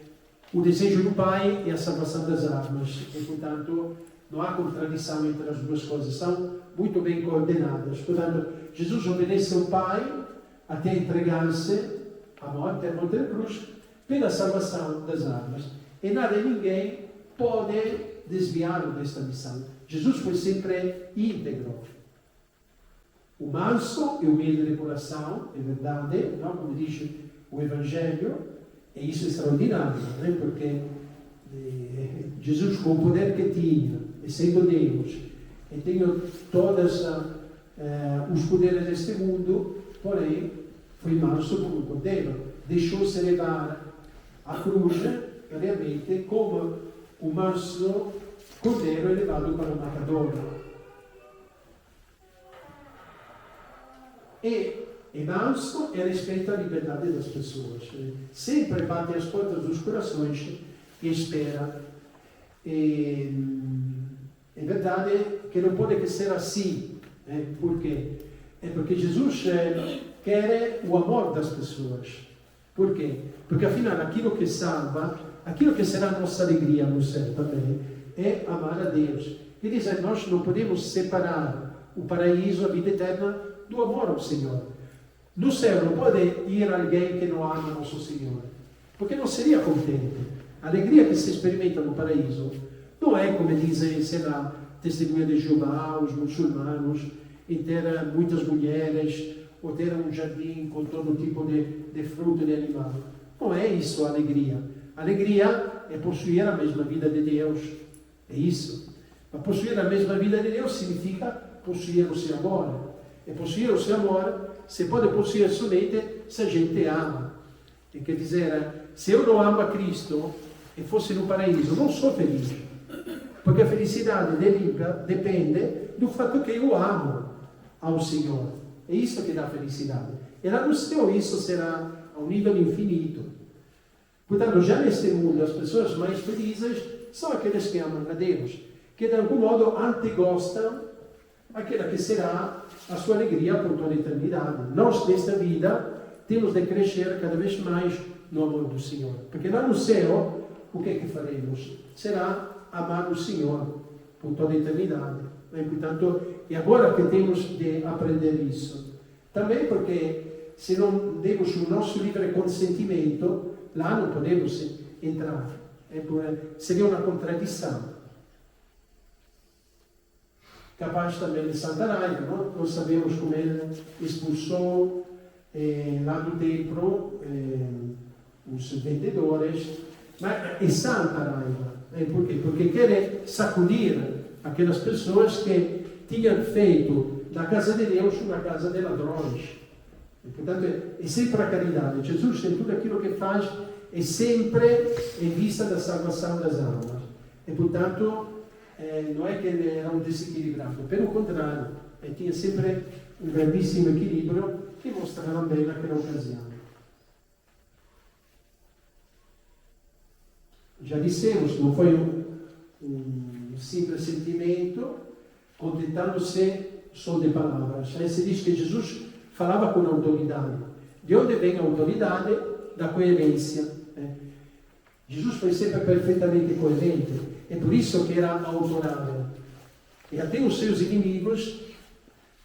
o desejo do Pai é a salvação das almas. E, portanto, não há contradição entre as duas coisas. São muito bem coordenadas. Portanto, Jesus obedece ao Pai até entregar-se à morte da cruz pela salvação das almas. E nada e ninguém pode desviá-lo desta missão. Jesus foi sempre íntegro. O manso e humilde de coração, é verdade, não? Como diz o Evangelho, e isso é extraordinário, né? Porque Jesus, com o poder que tinha, e sendo Deus, e tendo todos os poderes deste mundo, porém, foi manso como o cordeiro. Deixou-se levar a cruz, realmente, como o manso cordeiro é levado para o matadouro. E manso e respeita a liberdade das pessoas. Sempre bate às portas dos corações e espera. É verdade que não pode ser assim. Por quê? É porque Jesus quer o amor das pessoas. Por quê? Porque afinal aquilo que salva, aquilo que será a nossa alegria no céu também, é amar a Deus. Quer dizer, nós não podemos separar o paraíso, a vida eterna, do amor ao Senhor. No céu não pode ir alguém que não ama nosso Senhor, porque não seria contente. A alegria que se experimenta no paraíso não é, como dizem, sei lá, testemunha de Jeová, os muçulmanos, em ter muitas mulheres, ou ter um jardim com todo tipo de fruto e de animal. Não é isso a alegria. A alegria é possuir a mesma vida de Deus. É isso. Mas possuir a mesma vida de Deus significa possuir o seu amor. E possuir o seu amor se pode possuir somente se a gente ama. E quer dizer, se eu não amo a Cristo e fosse no paraíso, não sou feliz. Porque a felicidade depende do fato que eu amo ao Senhor. É isso que dá felicidade. E lá no céu isso será a um nível infinito. Portanto, já neste mundo, as pessoas mais felizes são aqueles que amam a Deus, que de algum modo antegostam aquela que será a sua alegria por toda a eternidade. Nós, nesta vida, temos de crescer cada vez mais no amor do Senhor. Porque lá no céu, o que é que faremos? Será amar o Senhor por toda a eternidade. E, portanto, é agora que temos de aprender isso. Também porque, se não demos o nosso livre consentimento, lá não podemos entrar. Seria uma contradição. Capaz também de Sant'Anai, não? Nós sabemos como ele expulsou lá do templo os vendedores, mas é santa raiva. Por quê? Porque quer sacudir aquelas pessoas que tinham feito da casa de Deus uma casa de ladrões. E, portanto, é sempre a caridade. Jesus, em tudo aquilo que faz, é sempre em vista da salvação das almas. E, portanto, não é que ele era um desequilibrado, pelo contrário, ele tinha sempre um grandissimo equilíbrio que mostrava bem naquela ocasião. Já dissemos, não foi um simples sentimento, contentando-se só de palavras. Aí se diz que Jesus falava com autoridade. De onde vem a autoridade? Da coerência. Jesus foi sempre perfeitamente coerente. É por isso que era autorável. E até os seus inimigos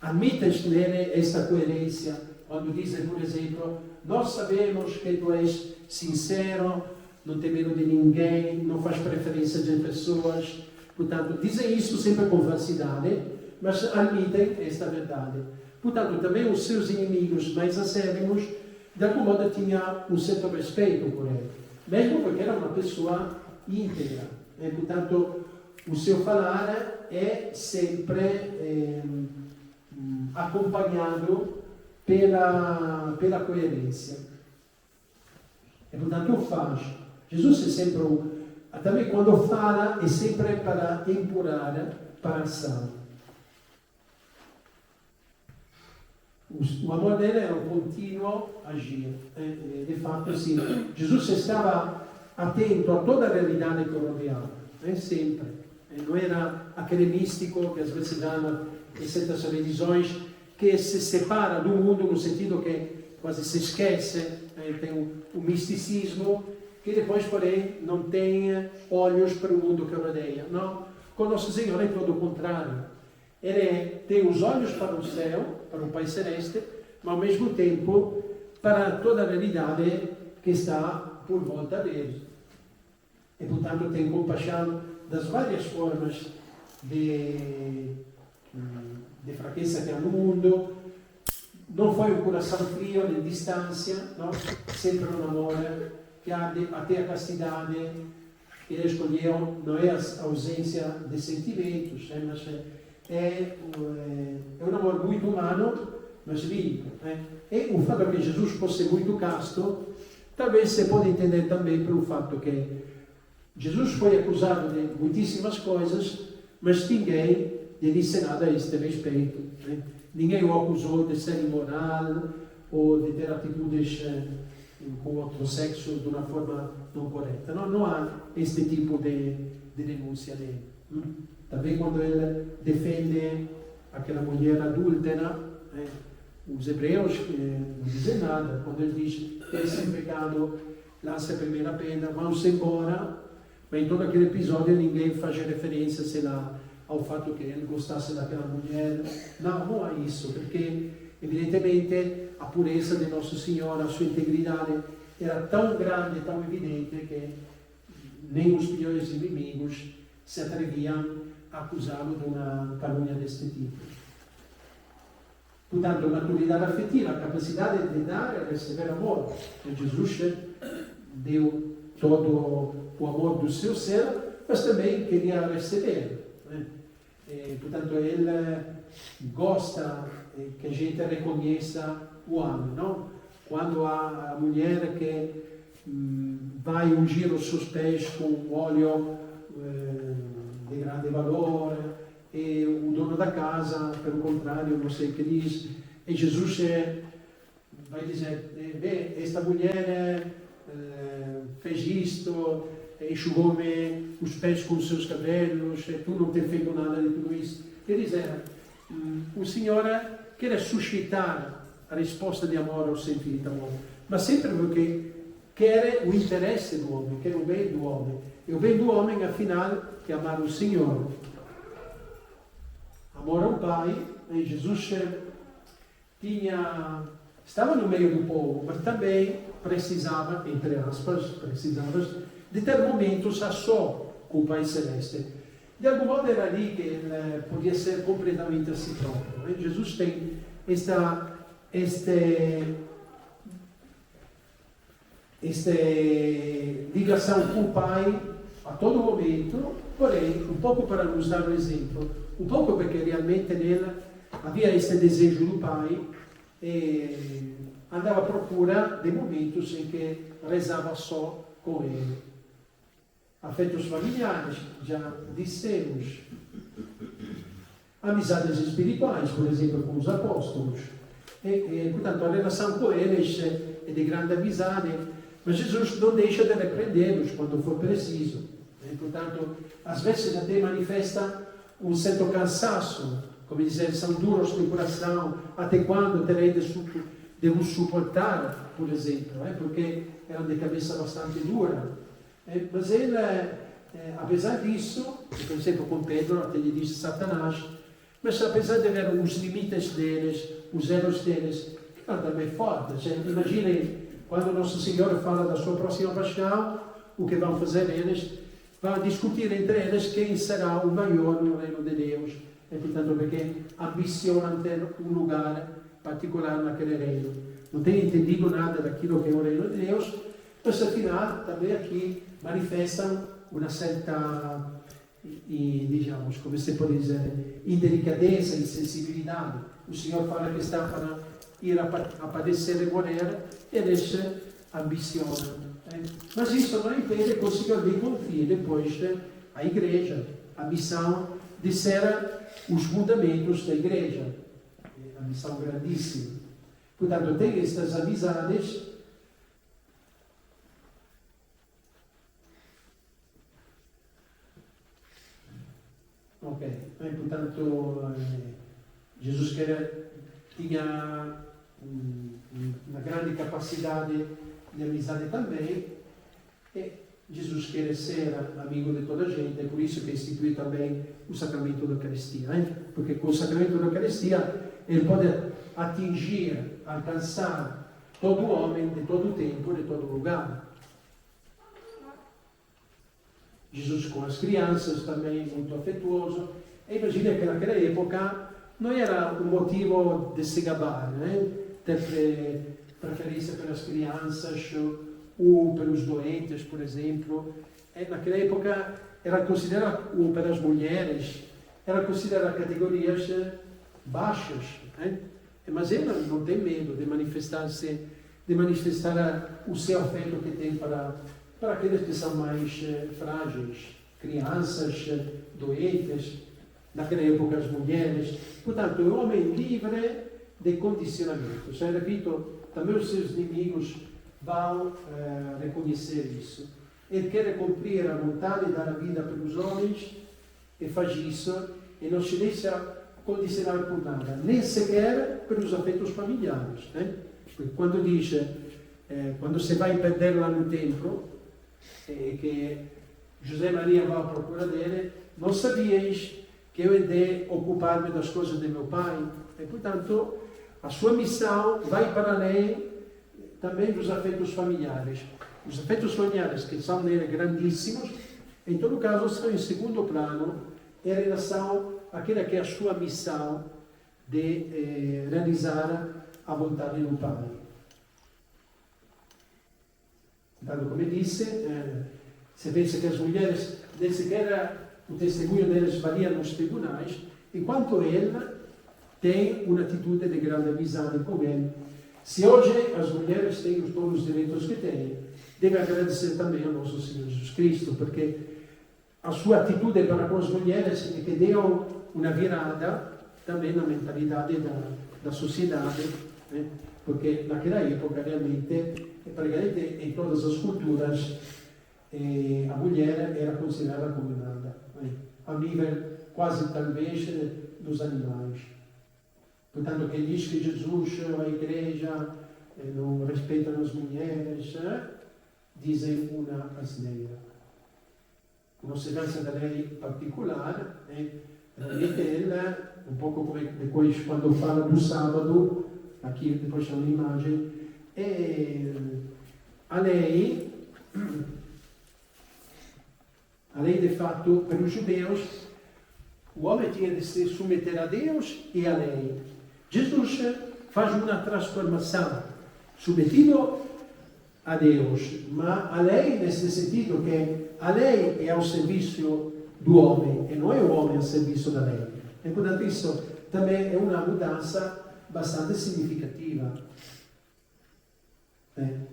admitem nele esta coerência. Quando dizem, por exemplo, nós sabemos que tu és sincero, não tem medo de ninguém, não faz preferência de pessoas. Portanto, dizem isso sempre com falsidade, mas admitem esta verdade. Portanto, também os seus inimigos mais acérrimos, de algum modo, tinham um certo respeito por ele, mesmo porque era uma pessoa íntegra. Portanto, o seu falar é sempre acompanhado pela coerência. E, portanto, o faz. Jesus é sempre, também quando fala, é sempre para empurrar para a ação. O amor dele era um contínuo agir. De fato, sim. Jesus estava atento a toda a realidade que o rodeava. Sempre. Não era aquele místico que às vezes dá em certas religiões que se separa do mundo no sentido que quase se esquece. Tem o misticismo que depois, porém, não tem olhos para o mundo que rodeia. Não. Com Nosso Senhor é todo o contrário. Ele tem os olhos para o céu, para o Pai Celeste, mas ao mesmo tempo para toda a realidade que está por volta dele. E, portanto, tem compaixão das várias formas de fraqueza que há no mundo. Não foi um coração frio, de distância, não? Sempre um amor que há até a castidade. Ele escolheu, não é a ausência de sentimentos, mas é um amor muito humano, mas limpo. E o fato que Jesus fosse muito casto, talvez se pode entender também pelo fato que Jesus foi acusado de muitíssimas coisas, mas ninguém lhe disse nada a este respeito. Ninguém o acusou de ser imoral ou de ter atitudes com outro sexo de uma forma não correta. Não há este tipo de denúncia dele. Também quando ele defende aquela mulher adúltera, os hebreus não dizem nada. Quando ele diz que é sem pecado, lança a primeira pedra, vão-se embora. Mas em todo aquele episódio ninguém faz referência, sei lá, ao fato que ele gostasse daquela mulher. Não há isso, porque evidentemente a pureza de Nosso Senhor, a sua integridade era tão grande, tão evidente, que nem os piores inimigos se atreviam a acusá-lo de uma calúnia deste tipo. Portanto, a maturidade afetiva, a capacidade de dar e receber amor. E Jesus deu todo o amor do seu ser, mas também queria receber. Portanto, ele gosta que a gente reconheça o ame, não? Quando a mulher que vai ungir os seus pés com óleo de grande valor, e o dono da casa, pelo contrário, não sei o que diz, e Jesus vai dizer, esta mulher fez isto, enxugou-me os pés com os seus cabelos, e tu não tens feito nada de tudo isso. Quer dizer, o Senhor quer suscitar a resposta de amor ao seu infinito amor, mas sempre porque quer o interesse do homem, quer o bem do homem. E o bem do homem, afinal, é amar o Senhor. Amor ao Pai, e Jesus estava no meio do povo, mas também precisava, entre aspas, de ter momentos a só com o Pai Celeste. De algum modo era ali que ele podia ser completamente a si próprio. E Jesus tem esta ligação com o Pai a todo momento, porém, um pouco para nos dar um exemplo, um pouco porque realmente nela havia este desejo do pai e andava à procura de momentos em que rezava só com ele. Afetos familiares, já dissemos, amizades espirituais, por exemplo, com os apóstolos. Portanto, a relação com eles é de grande amizade, mas Jesus não deixa de repreendê-los quando for preciso. Portanto, às vezes até manifesta um certo cansaço, como dizer, são duros de coração, até quando terei de vos suportar, por exemplo, porque eram de cabeça bastante dura. Mas ele, apesar disso, por exemplo, com Pedro, até lhe disse Satanás, mas apesar de ver os limites deles, os erros deles, eram também fortes. Imaginem, quando Nosso Senhor fala da sua próxima paixão, o que vão fazer eles? Vão discutir entre eles quem será o maior no reino de Deus. Portanto, porque ambicionam ter um lugar particular naquele reino. Não têm entendido nada daquilo que é o reino de Deus, mas afinal também aqui manifestam uma certa, digamos, como se pode dizer, indelicadeza, insensibilidade. O Senhor fala que está para ir a padecer e morrer, eles ambicionam. Mas isso não impede que o Senhor lhe confie depois a igreja, a missão de ser os fundamentos da igreja. A missão grandíssima. Portanto, tem estas amizades. Ok, portanto, Jesus tinha uma grande capacidade de amizade também, e Jesus quer ser amigo de toda a gente, é por isso que institui também o sacramento da Eucaristia, porque com o sacramento da Eucaristia ele pode atingir, alcançar todo homem, de todo tempo, de todo lugar. Jesus com as crianças também, muito afetuoso. E imagina que naquela época não era um motivo de se gabar, ter preferência pelas crianças ou pelos doentes, por exemplo. Naquela época era considerado, ou pelas mulheres, era considerado categorias baixas. Mas ele não tem medo de manifestar o seu afeto que tem para aqueles que são mais frágeis, crianças, doentes, naquela época as mulheres. Portanto, é um homem livre de condicionamentos. Eu repito, também os seus inimigos vão reconhecer isso. Ele quer cumprir a vontade e dar a vida pelos homens e faz isso e não se deixa condicionar por nada, nem sequer pelos afetos familiares. Porque quando diz, quando se vai perder lá no templo, que José Maria vai à procura dele, não sabias que eu he de ocupar-me das coisas de meu pai? E, portanto, a sua missão vai para além também dos afetos familiares. Os afetos familiares, que são nele grandíssimos, em todo caso, estão em segundo plano em relação àquela que é a sua missão de realizar a vontade do Pai. Então, como eu disse, se pensa que as mulheres, nem sequer o testemunho delas valia nos tribunais, enquanto ela tem uma atitude de grande amizade com ele. Se hoje as mulheres têm todos os direitos que têm, deve agradecer também ao nosso Senhor Jesus Cristo, porque a sua atitude para com as mulheres é que deu uma virada também na mentalidade da sociedade, porque naquela época realmente, praticamente em todas as culturas, a mulher era considerada como nada, a nível quase talvez dos animais. Portanto, quem diz que Jesus, a igreja, não respeita as mulheres, dizem uma asneira. Com semelhança da lei particular, realmente ela, um pouco como depois quando fala do sábado, aqui depois tem uma imagem, a lei de fato, para os judeus, o homem tinha de se submeter a Deus e à lei. Jesus faz uma transformação, submetido a Deus, ma a lei nel sentido che a lei è al servizio dell'uomo e non è l'uomo al servizio da lei. E portanto isso também è una mudanza bastante significativa,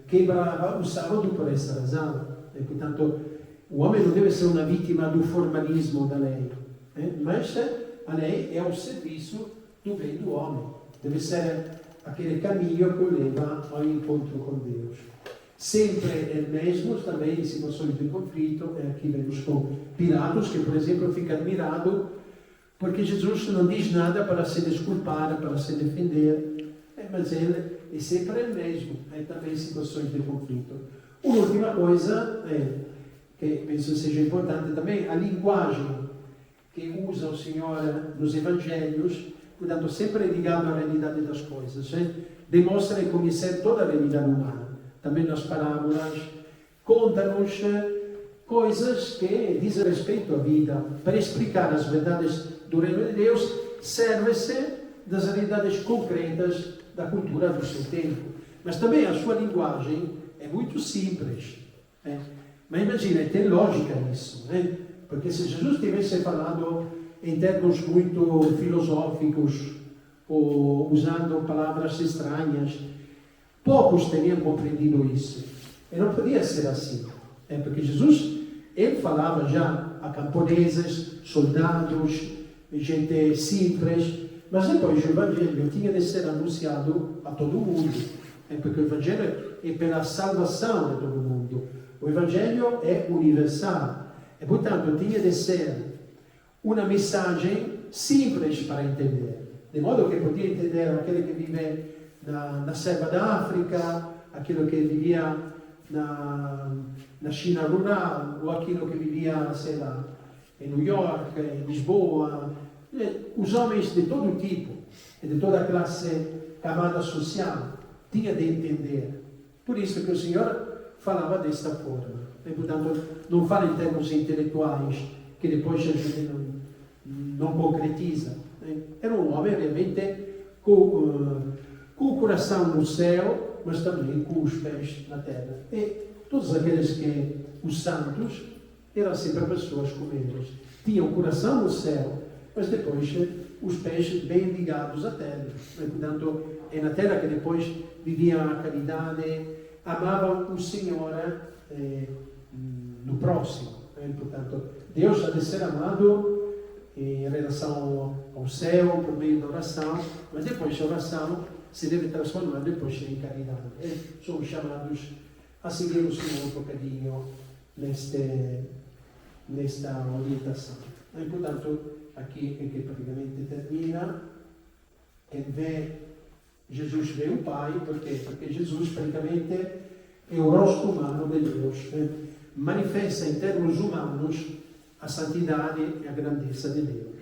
che Brava usava per essere rasato. E portanto l'uomo non deve essere una vittima del formalismo da lei, ma a lei è al servizio do bem do homem. Deve ser aquele caminho que o leva ao encontro com Deus. Sempre é o mesmo, também em situações de conflito, aqui vemos com Pilatos, que por exemplo fica admirado porque Jesus não diz nada para se desculpar, para se defender, mas ele é sempre o mesmo, também em situações de conflito. Uma última coisa, que penso seja importante também, a linguagem que usa o Senhor nos Evangelhos, portanto, sempre ligado à realidade das coisas, demonstra conhecer toda a realidade humana. Também nas parábolas, conta-nos coisas que dizem respeito à vida. Para explicar as verdades do reino de Deus, serve-se das realidades concretas da cultura do seu tempo. Mas também a sua linguagem é muito simples. Mas imagina, tem lógica nisso. Porque se Jesus tivesse falado em termos muito filosóficos ou usando palavras estranhas, poucos teriam compreendido isso. E não podia ser assim. Porque Jesus, ele falava já a camponeses, soldados, gente simples, mas depois o Evangelho tinha de ser anunciado a todo mundo. Porque o Evangelho é pela salvação de todo mundo. O Evangelho é universal. E, portanto, tinha de ser uma mensagem simples para entender. De modo que podia entender aquele que vive na selva da África, aquele que vivia na China rural, ou aquele que vivia, sei lá, em New York, em Lisboa. Os homens de todo tipo e de toda a classe, camada social, tinha de entender. Por isso que o Senhor falava desta forma. E, portanto, não fala em termos intelectuais, que depois a gente não concretiza. Era um homem realmente com o coração no céu, mas também com os pés na terra. E todos aqueles que, os santos, eram sempre pessoas como eles. Tinham o coração no céu, mas depois os pés bem ligados à terra. E, portanto, é na terra que depois viviam a caridade, amavam o Senhor no próximo. Portanto, Deus ha de ser amado em relação ao céu, por meio da oração, mas depois a oração se deve transformar depois em caridade. E somos chamados a seguir o Senhor um bocadinho nesta orientação. E, portanto, aqui é que praticamente termina. Jesus vê o Pai, porque Jesus praticamente é o rosto humano de Deus. Manifesta em termos humanos a santidade e a grandeza de Deus.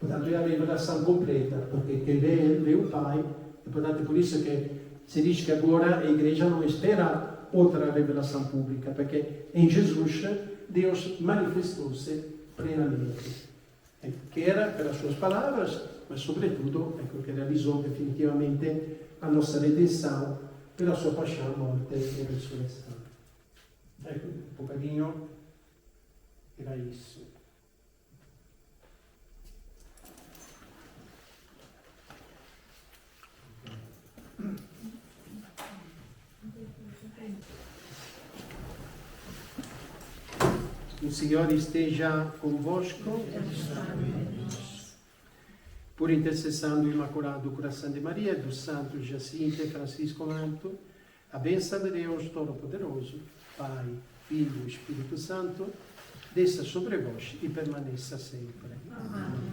Portanto, é a revelação completa, porque quem vê o Pai, e portanto por isso que se diz que agora a Igreja não espera outra revelação pública, porque em Jesus Deus manifestou-se plenamente. Que era pelas suas palavras, mas sobretudo que realizou definitivamente a nossa redenção pela sua paixão, morte e ressurreição. Ecco, um bocadinho era isso. O Senhor esteja convosco. Por intercessão do Imaculado Coração de Maria, do Santo Jacinto e Francisco Manto, a bênção de Deus Todo-Poderoso, Pai, Filho e Espírito Santo, desça sobre vós e permaneça sempre. Amém.